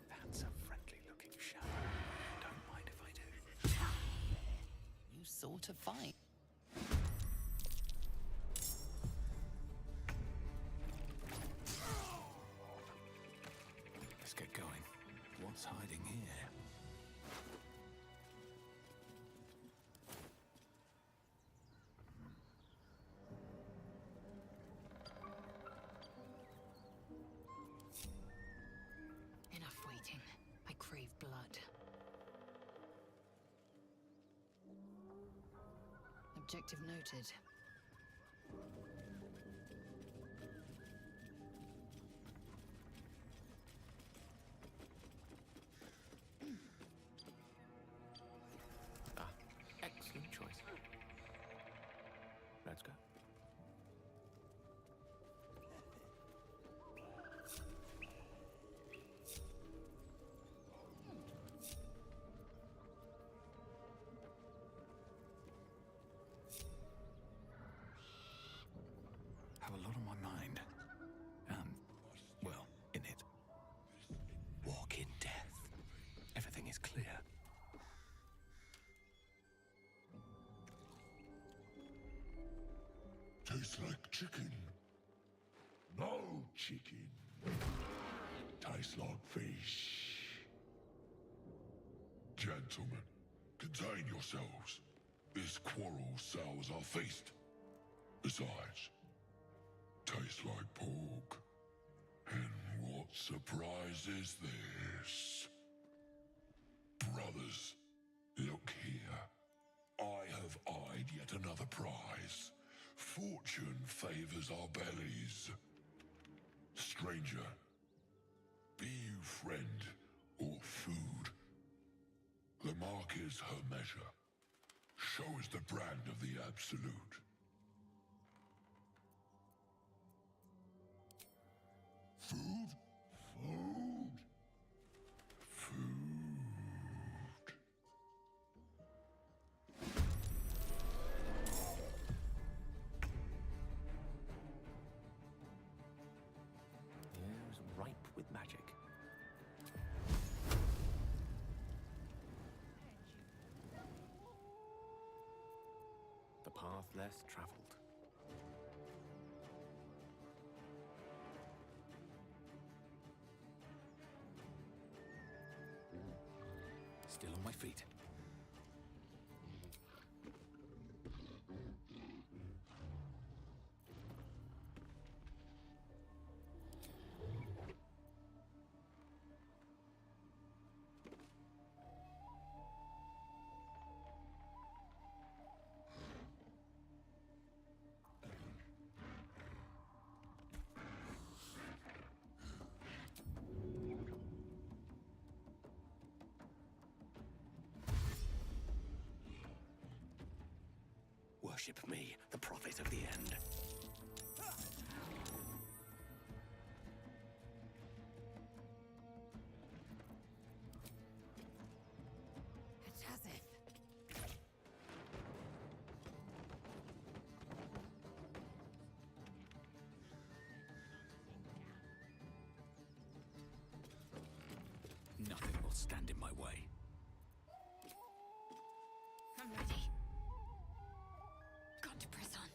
That's a friendly-looking shadow. Don't mind if I do.
You sort of fight.
Let's get going. What's hiding here?
Enough waiting. I crave blood. Objective noted.
Excellent choice. Let's go. Have a lot on my mind. And, well, in it. Walk in death. Everything is clear.
Tastes like chicken. No chicken. Tastes like fish. Gentlemen, contain yourselves. This quarrel sours our feast. Besides, tastes like pork. And what surprise is this? Brothers, look here. I have eyed yet another prize. Fortune favors our bellies. Stranger, be you friend or is her measure. Show is the brand of the absolute. Food? Food. Food.
The air is ripe with magic. The path less traveled. Still on my feet. Worship me, the prophet of the end.
It's as if.
Nothing will stand in my way.
I'm ready. Got to press on.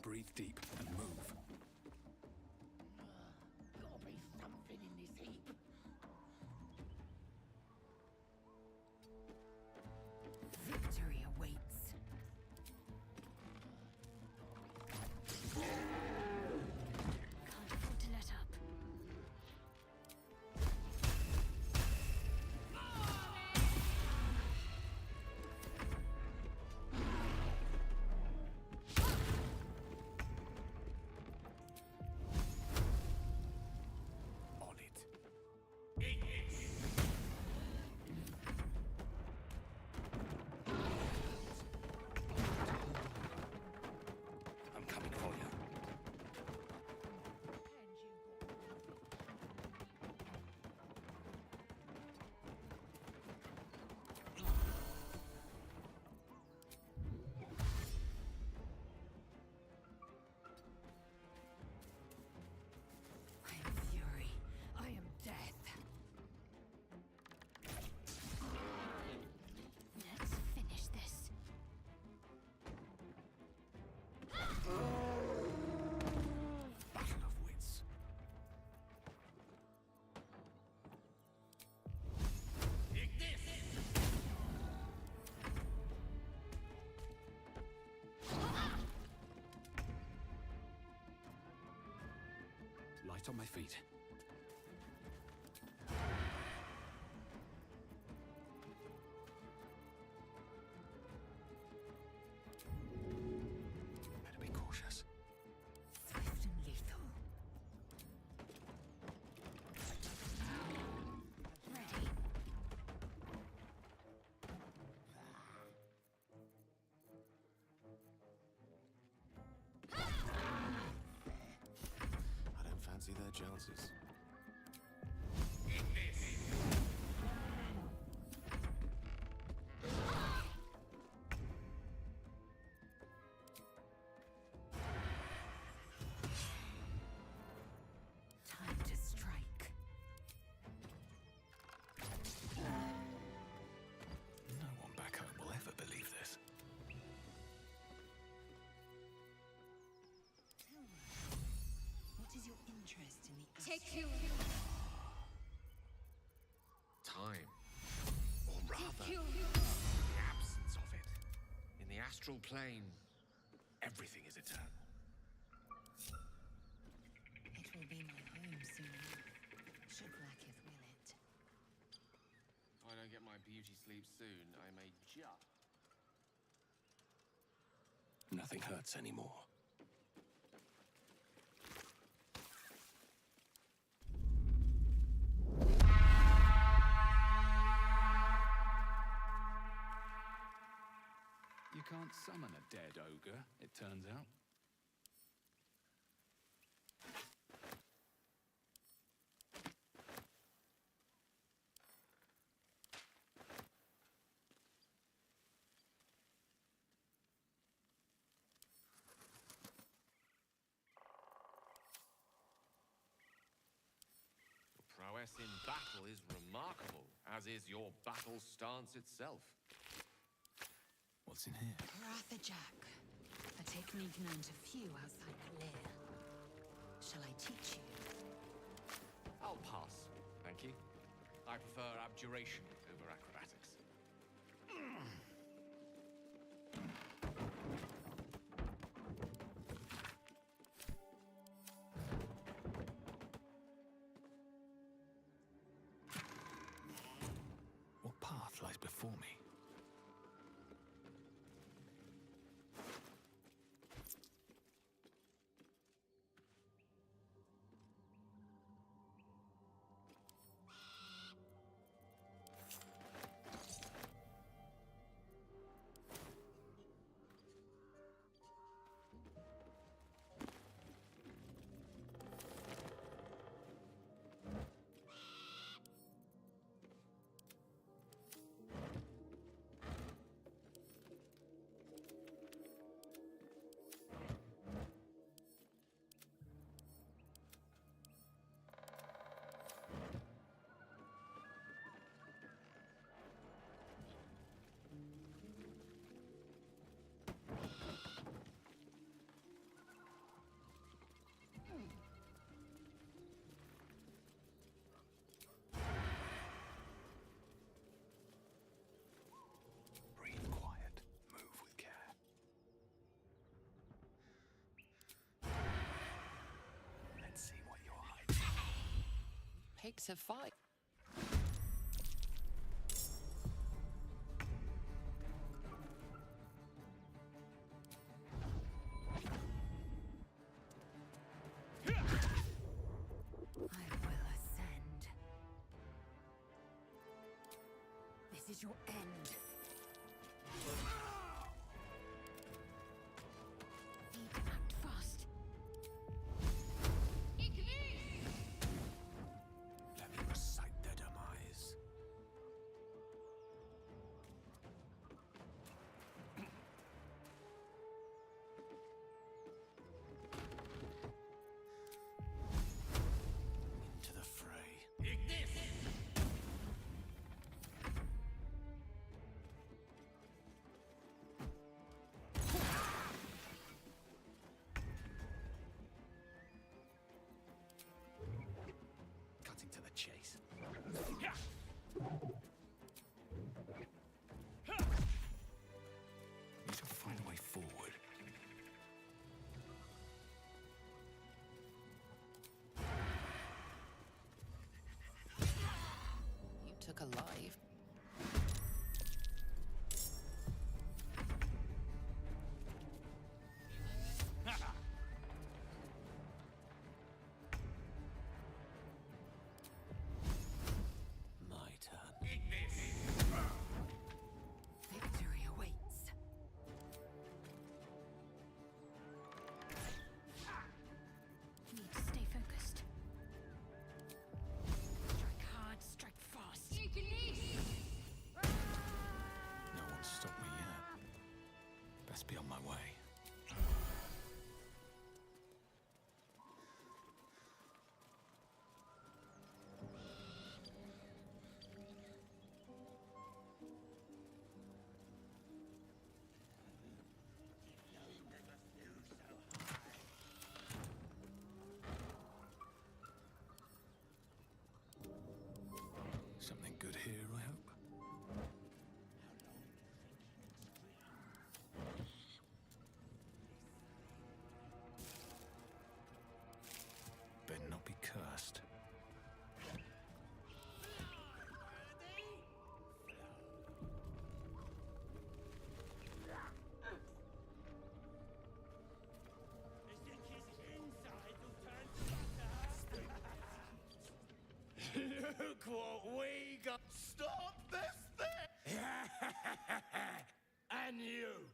Breathe deep and move.
Gotta be something in this heap.
light on my feet. Better be cautious.
Swift and lethal. Ready.
I don't fancy their chances.
Time to strike.
No one back home will ever believe this.
Tell me, what is your interest in the
Take you.
Time. Or rather,
You.
the absence of it. In the astral plane, everything is eternal.
It will be my home soon enough. Should lacketh will it.
If I don't get my beauty sleep soon, I may just...
Nothing hurts anymore. You can't summon a dead ogre, it turns out.
Your prowess in battle is remarkable, as is your battle stance itself.
What's in here?
Jack, a technique known to few outside the lair. Shall I teach you?
I'll pass, thank you. I prefer abjuration over acrobatics.
What path lies before me? Breathe quiet, move with care. Let's see what you're hiding.
Pick to fight.
I will ascend. This is your end. Need to act fast.
Let me recite their demise. Into the fray. Cutting to the chase. Need to find a way forward.
Look what we got! Stop this thing! And you!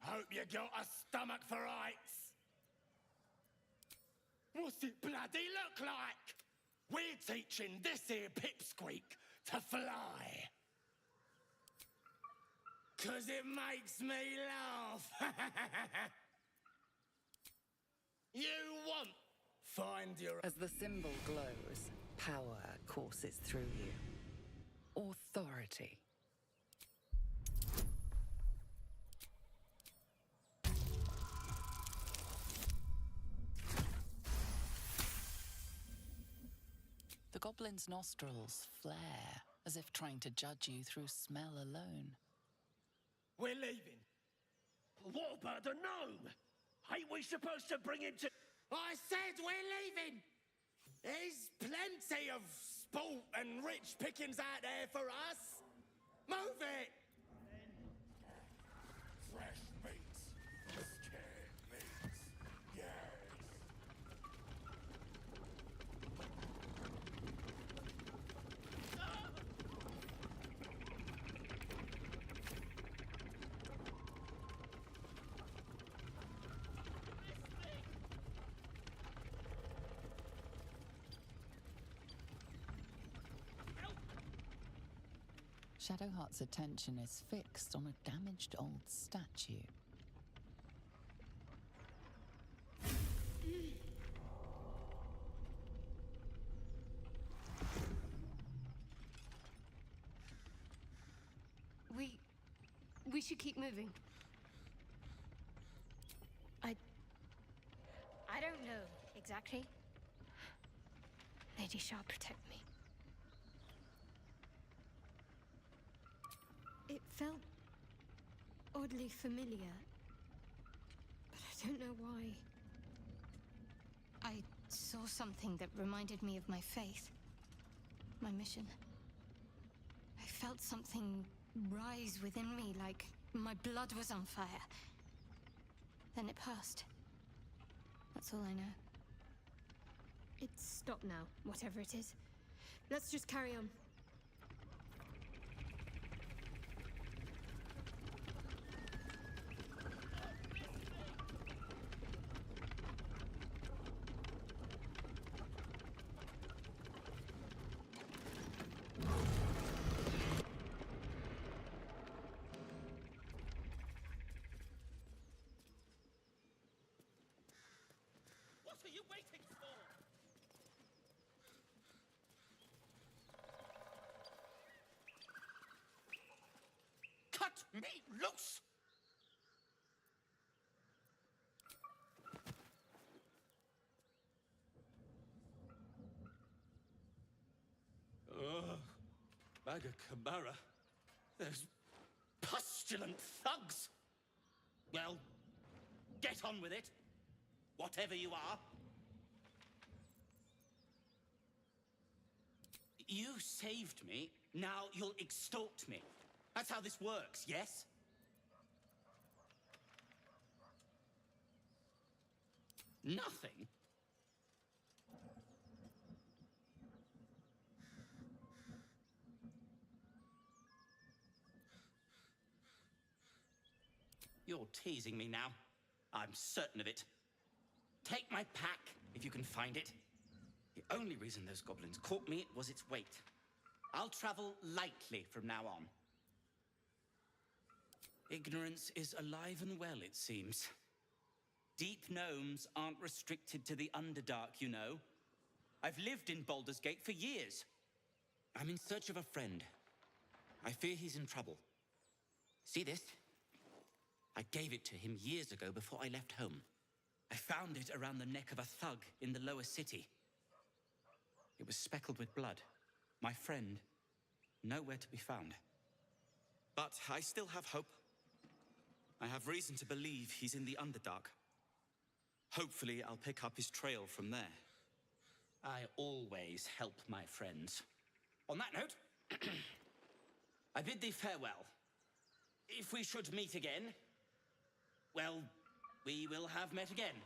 Hope you got a stomach for heights! What's it bloody look like? We're teaching this here pipsqueak to fly. 'Cause it makes me laugh. You want? Find your...
As the symbol glows, power courses through you. Authority. The goblin's nostrils flare, as if trying to judge you through smell alone.
We're leaving. What about the gnome? Ain't we supposed to bring him to... I said we're leaving! There's plenty of sport and rich pickings out there for us. Move it! Fresh meats. Scared meats. Yes.
Shadowheart's attention is fixed on a damaged old statue.
We should keep moving. I don't know exactly. Lady Shah, protect me. It felt oddly familiar, but I don't know why. I saw something that reminded me of my faith, my mission. I felt something rise within me, like my blood was on fire. Then it passed. That's all I know. It's stopped now, whatever it is. Let's just carry on.
What are you waiting for? Cut me loose! Maga Kamara. Those pustulant thugs! Well, get on with it. Whatever you are. You saved me, now you'll extort me. That's how this works, yes? Nothing? You're teasing me now. I'm certain of it. Take my pack, if you can find it. The only reason those goblins caught me was its weight. I'll travel lightly from now on. Ignorance is alive and well, it seems. Deep gnomes aren't restricted to the Underdark, you know. I've lived in Baldur's Gate for years. I'm in search of a friend. I fear he's in trouble. See this? I gave it to him years ago before I left home. I found it around the neck of a thug in the lower city. It was speckled with blood. My friend, nowhere to be found. But I still have hope. I have reason to believe he's in the Underdark. Hopefully, I'll pick up his trail from there. I always help my friends. On that note, I bid thee farewell. If we should meet again, well, we will have met again.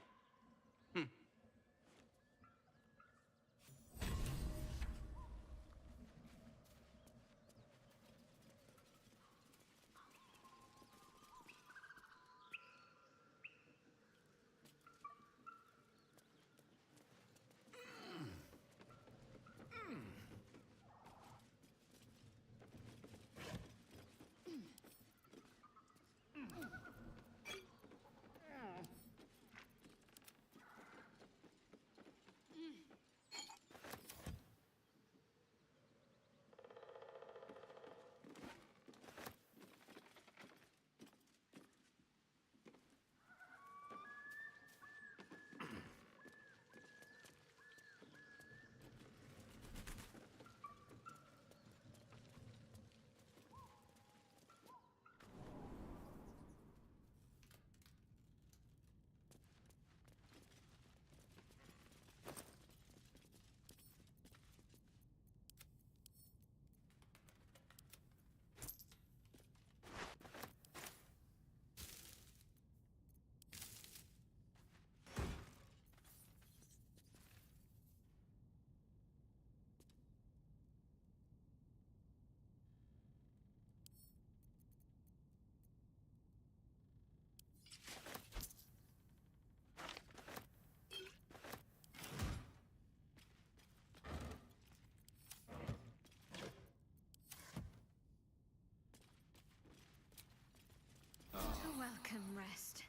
can rest.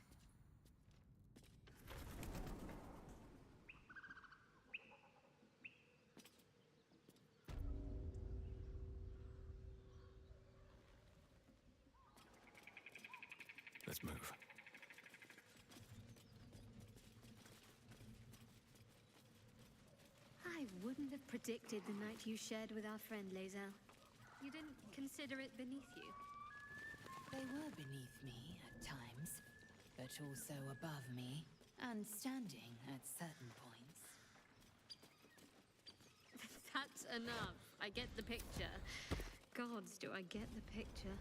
Let's move.
I wouldn't have predicted the night you shared with our friend Lae'zel. You didn't consider it beneath you?
They were beneath me at times, but also above me, and standing at certain points.
That's enough. I get the picture. Gods, do I get the picture.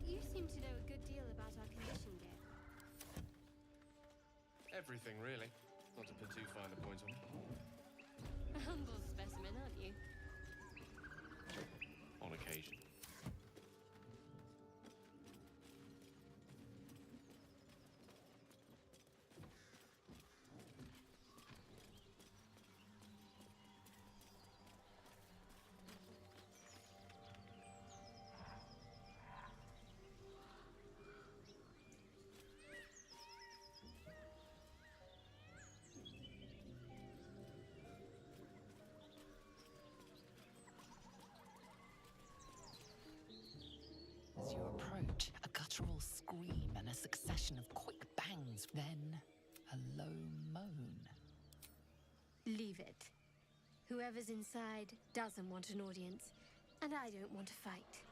You seem to know a good deal about our condition, Gale.
Everything, really. Not to put too fine a point on it.
A humble specimen, aren't you?
On occasion.
As you approach, a guttural scream and a succession of quick bangs, then a low moan.
Leave it. Whoever's inside doesn't want an audience, and I don't want to fight.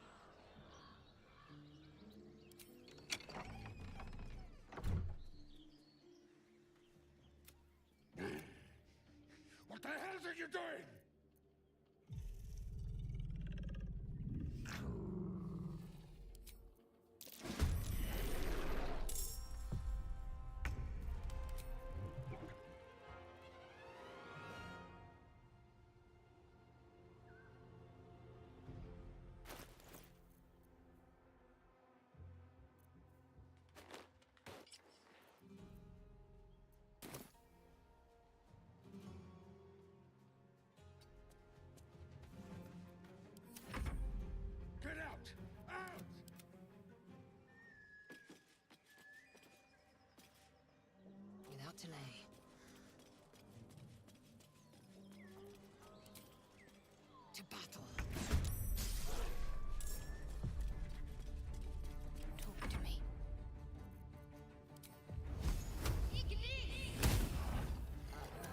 What the hell are you doing? Get out! Out!
Without delay. To battle. Talk to me.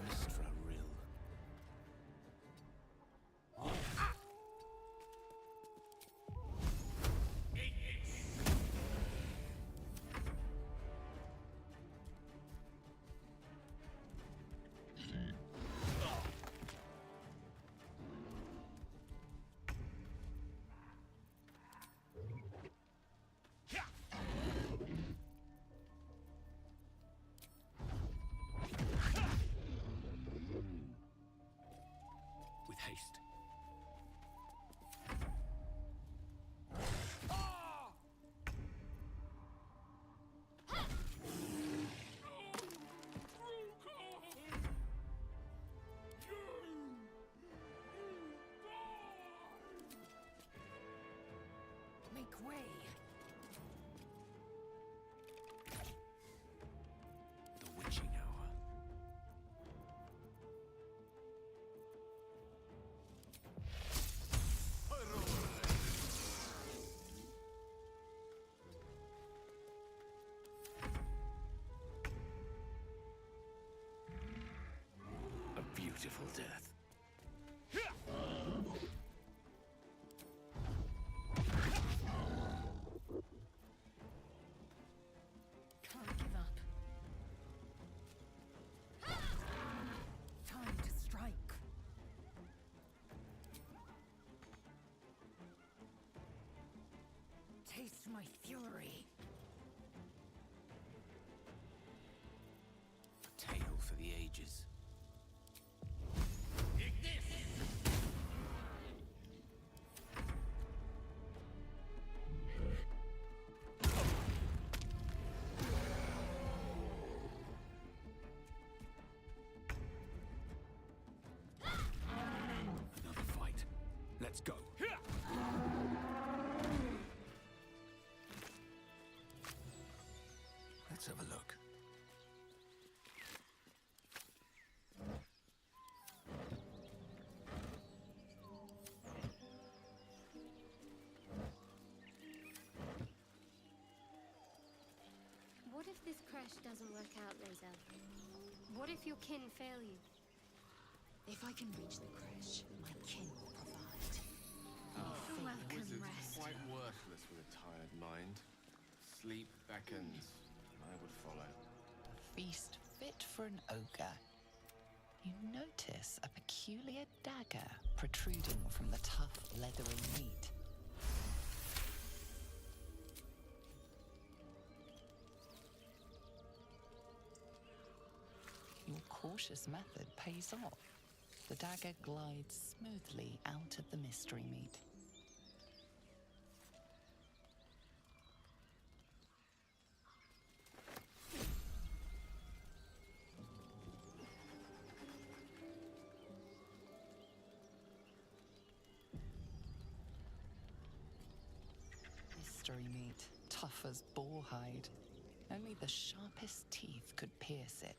Mistra Rill. With haste.
Make way.
The witching hour.
Taste my fury.
A tale for the ages.
Another fight. Let's go. Let's have a look.
What if this crash doesn't work out, Lae'zel? What if your kin fail you?
If I can reach the crash, my kin will provide.
Welcome,
Wizard's
rest.
quite worthless with a tired mind. Sleep beckons. I would follow.
A feast fit for an ogre. You notice a peculiar dagger protruding from the tough, leathery meat. Your cautious method pays off. The dagger glides smoothly out of the mystery meat. Mystery meat, tough as boar hide. Only the sharpest teeth could pierce it.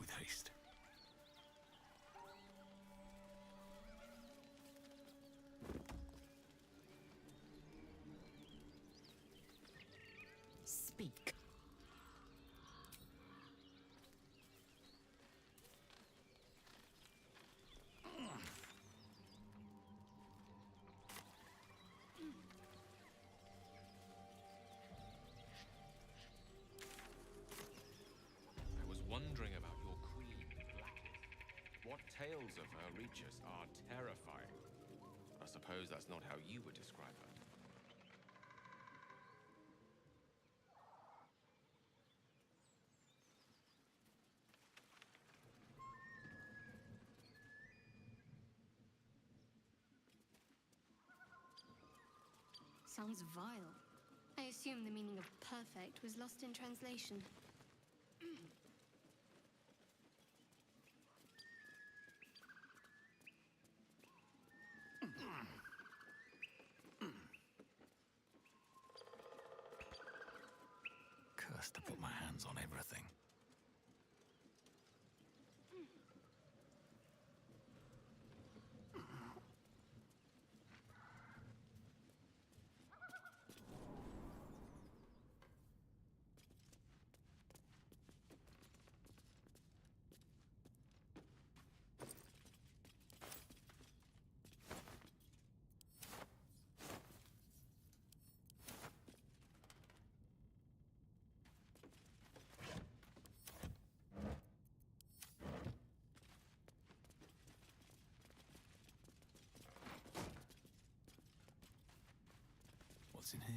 With haste.
Speak.
I was wondering about your queen, Blackness. What tales of her reach us are terrifying. I suppose that's not how you would describe her.
Sounds vile. I assume the meaning of perfect was lost in translation.
Cursed to put my hands on everything. What's in here?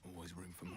Always room for more.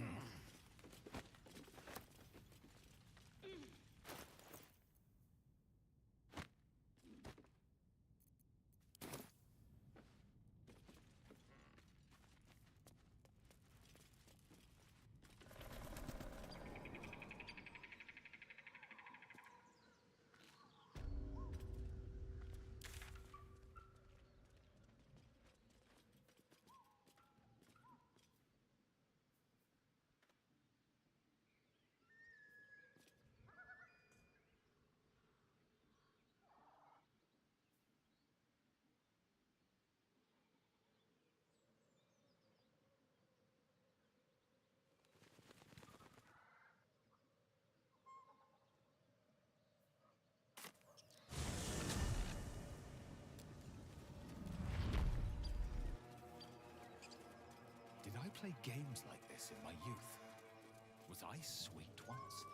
played games like this in my youth. Was I sweet once?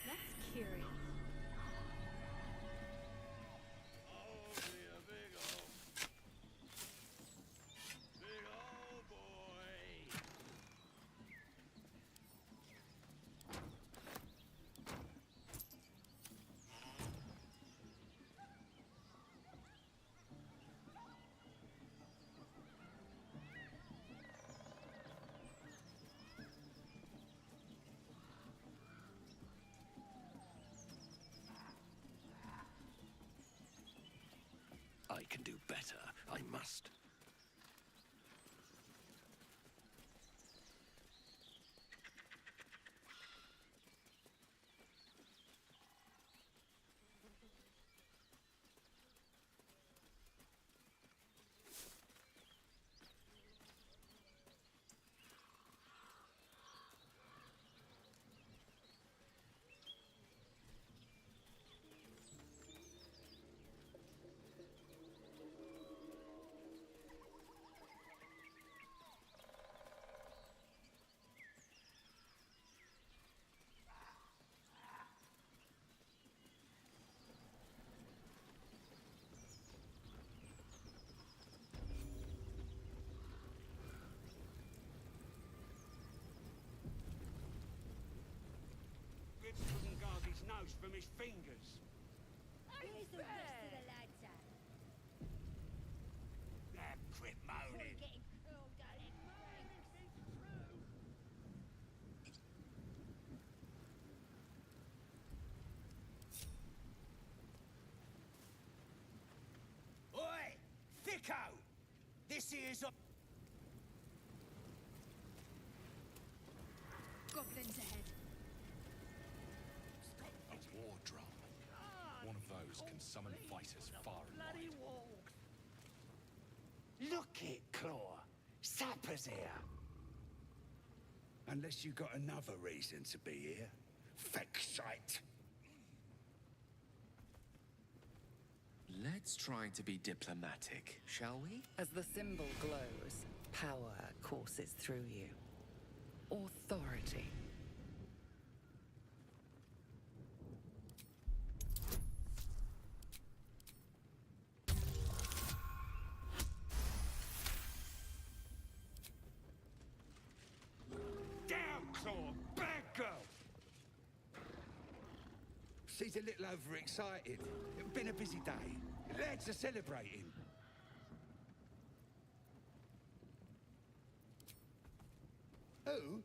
That's curious.
I can do better. I must.
Couldn't guard his nose from his fingers.
Where's the rest of the lads at?
Quit moaning.
Getting curled out in
Oi! Thicko! This here's a...
Goblins ahead.
A war drum. One of those can summon fighters far and wide.
Look it, Claw. Sapper's here. Unless you got another reason to be here. Feck shite.
Let's try to be diplomatic, shall we?
As the symbol glows, power courses through you. Authority.
Down, Claw! Bad girl! She's a little overexcited. It's been a busy day. Lads are celebrating. Who?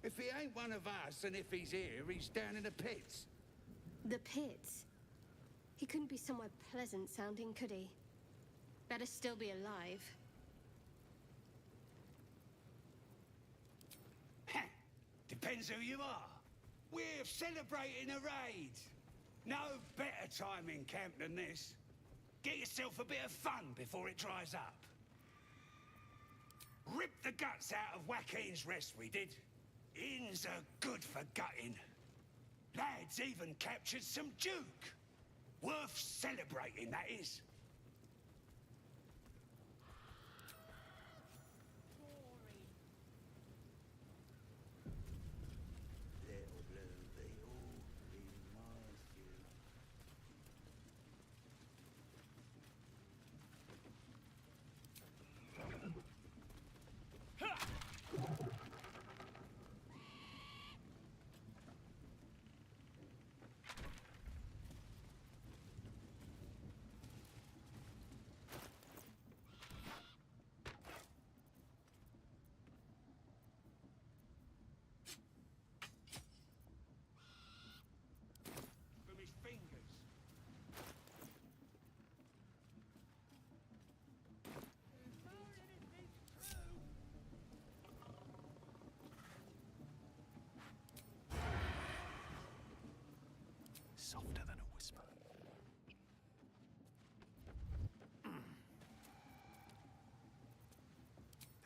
If he ain't one of us, and if he's here, he's down in the pits.
The pits? He couldn't be somewhere pleasant sounding, could he? Better still be alive.
Depends who you are. We're celebrating a raid. No better time in camp than this. Get yourself a bit of fun before it dries up. Rip the guts out of Joaquin's rest, we did. Inns are good for gutting. Lads even captured some Duke. Worth celebrating, that is.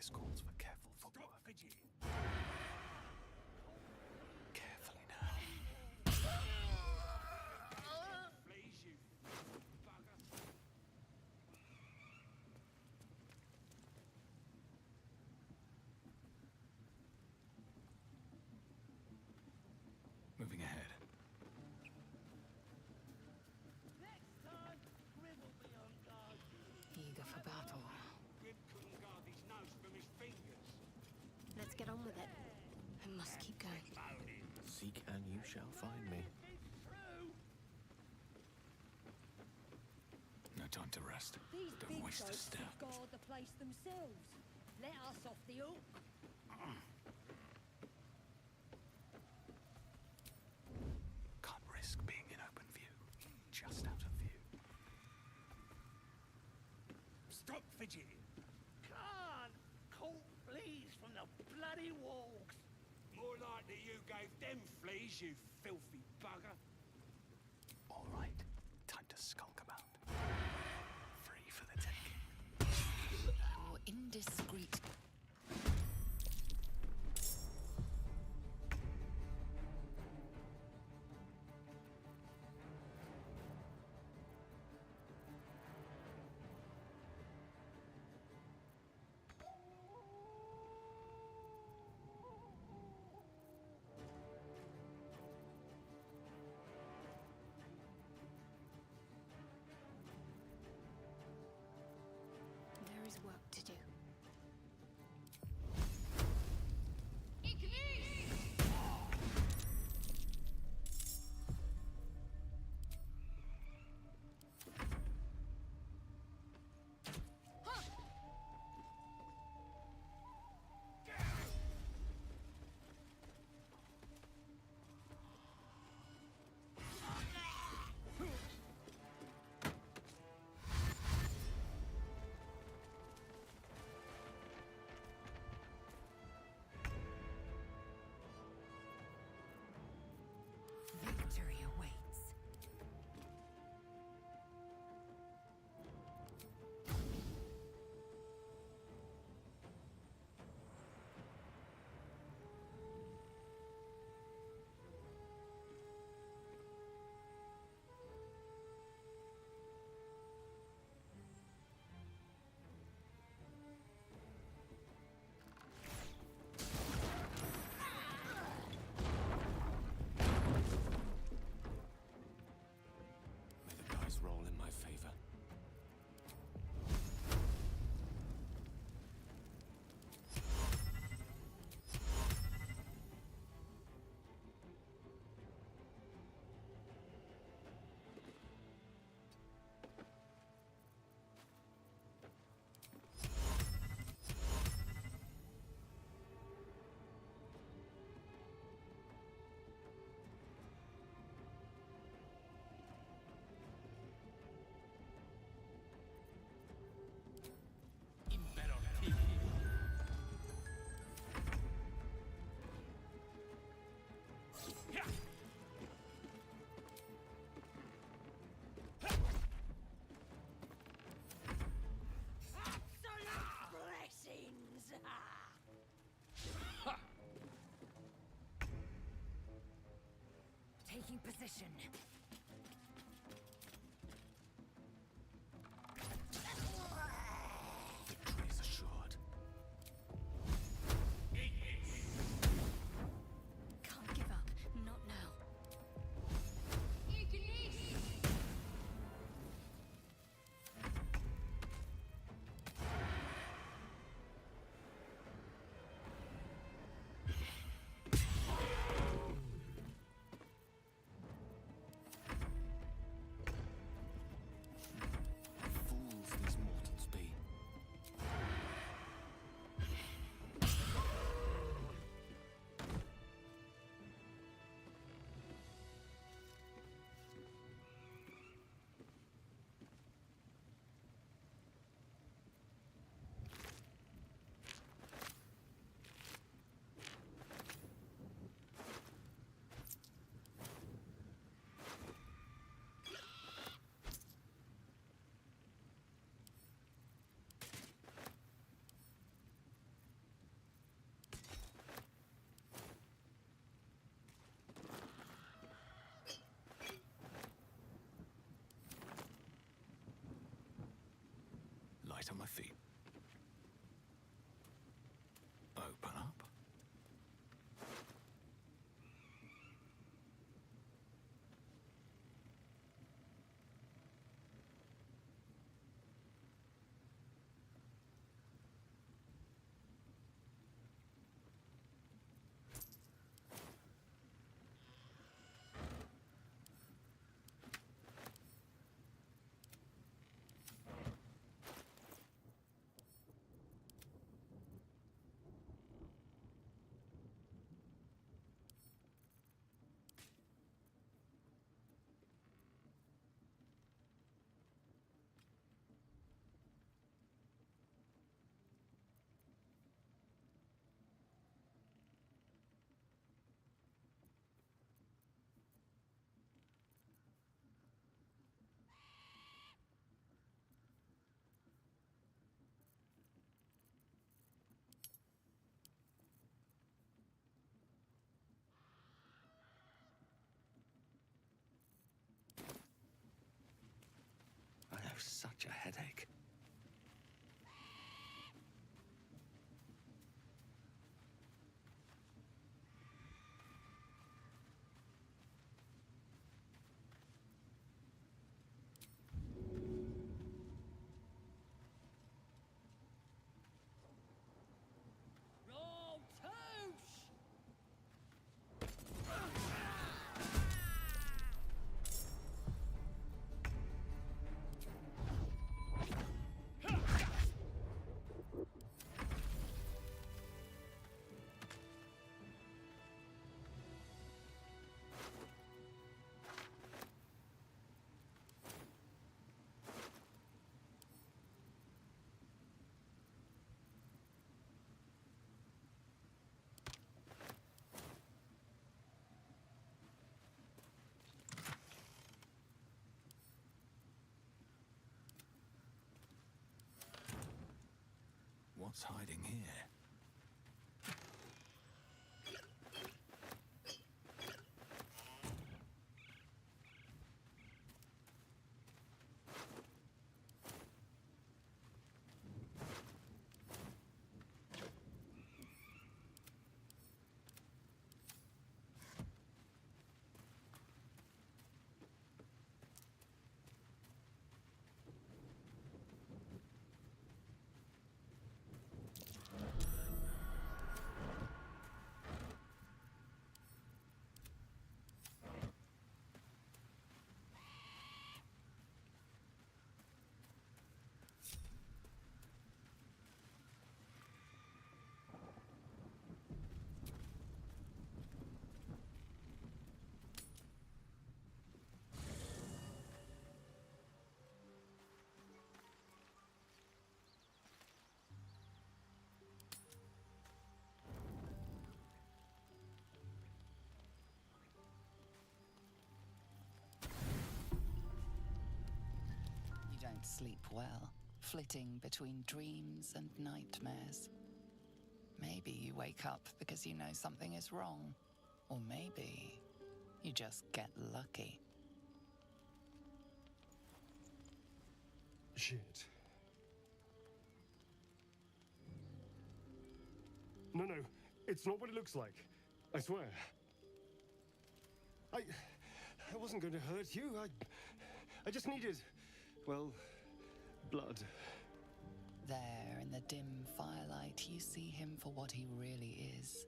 This calls for careful footwork. Carefully now.
Please, you bugger.
Moving ahead.
Eager for battle.
Grib couldn't guard his nose from his fingers.
Let's get on with it. I must keep going.
Seek and you shall find me.
No time to rest.
These
Don't
big
waste a
folks
step.
guard the place themselves. Let us off the hook.
Can't risk being in open view. Just out of view.
Stop fidgeting. Can't. Caught fleas from the bloody walls. More likely you gave them fleas, you filthy bugger.
All right. Time to skulk about. Free for the taking.
Your indiscreet.
There is work to do.
Victory awaits.
May the dice roll in my favor.
Blessings!
Taking position.
Victory is assured.
Can't give up. Not now.
right on my feet. Open up. I have such a headache.
Roll touche!
What's hiding here?
You don't sleep well, flitting between dreams and nightmares. Maybe you wake up because you know something is wrong. Or maybe you just get lucky.
Shit. No, it's not what it looks like. I swear. I wasn't going to hurt you. I just needed, well, blood.
There, in the dim firelight, you see him for what he really is.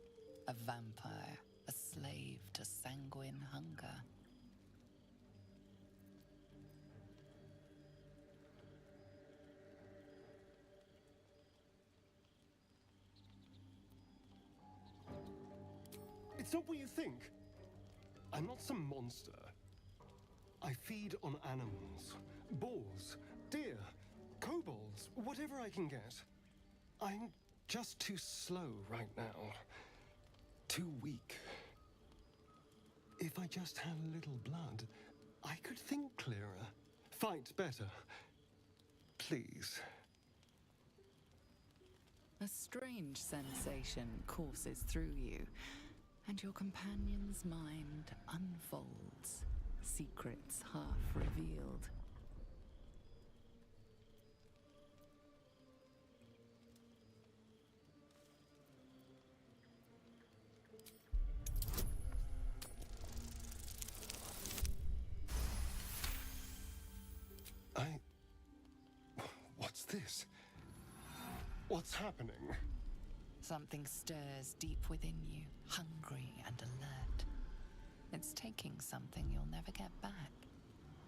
A vampire, a slave to sanguine hunger.
It's not what you think. I'm not some monster. I feed on animals, boars, deer, kobolds, whatever I can get. I'm just too slow right now. Too weak. If I just had a little blood, I could think clearer, fight better. Please.
A strange sensation courses through you, and your companion's mind unfolds, secrets half revealed.
What's this? What's happening?
Something stirs deep within you, hungry and alert. It's taking something you'll never get back.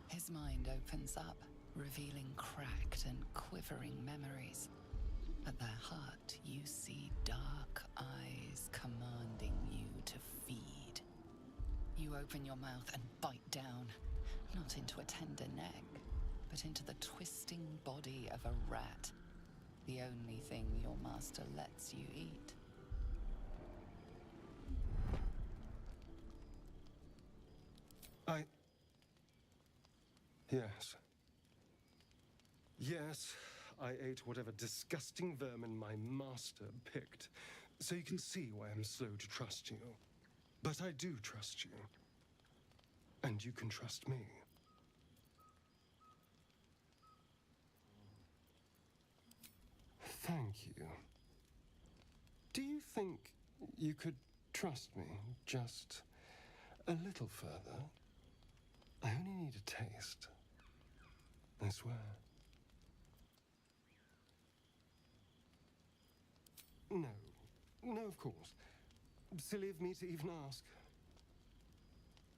His mind opens up, revealing cracked and quivering memories. At their heart, you see dark eyes commanding you to feed. You open your mouth and bite down, not into a tender neck, but into the twisting body of a rat, the only thing your master lets you eat.
Yes. Yes, I ate whatever disgusting vermin my master picked, so you can see why I'm slow to trust you. But I do trust you. And you can trust me. Thank you. Do you think you could trust me just a little further? I only need a taste. I swear. No. No, of course. Silly of me to even ask.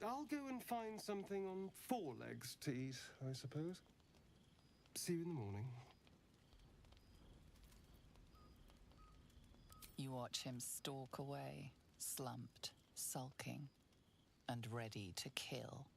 I'll go and find something on 4 legs to eat, I suppose. See you in the morning.
You watch him stalk away, slumped, sulking, and ready to kill.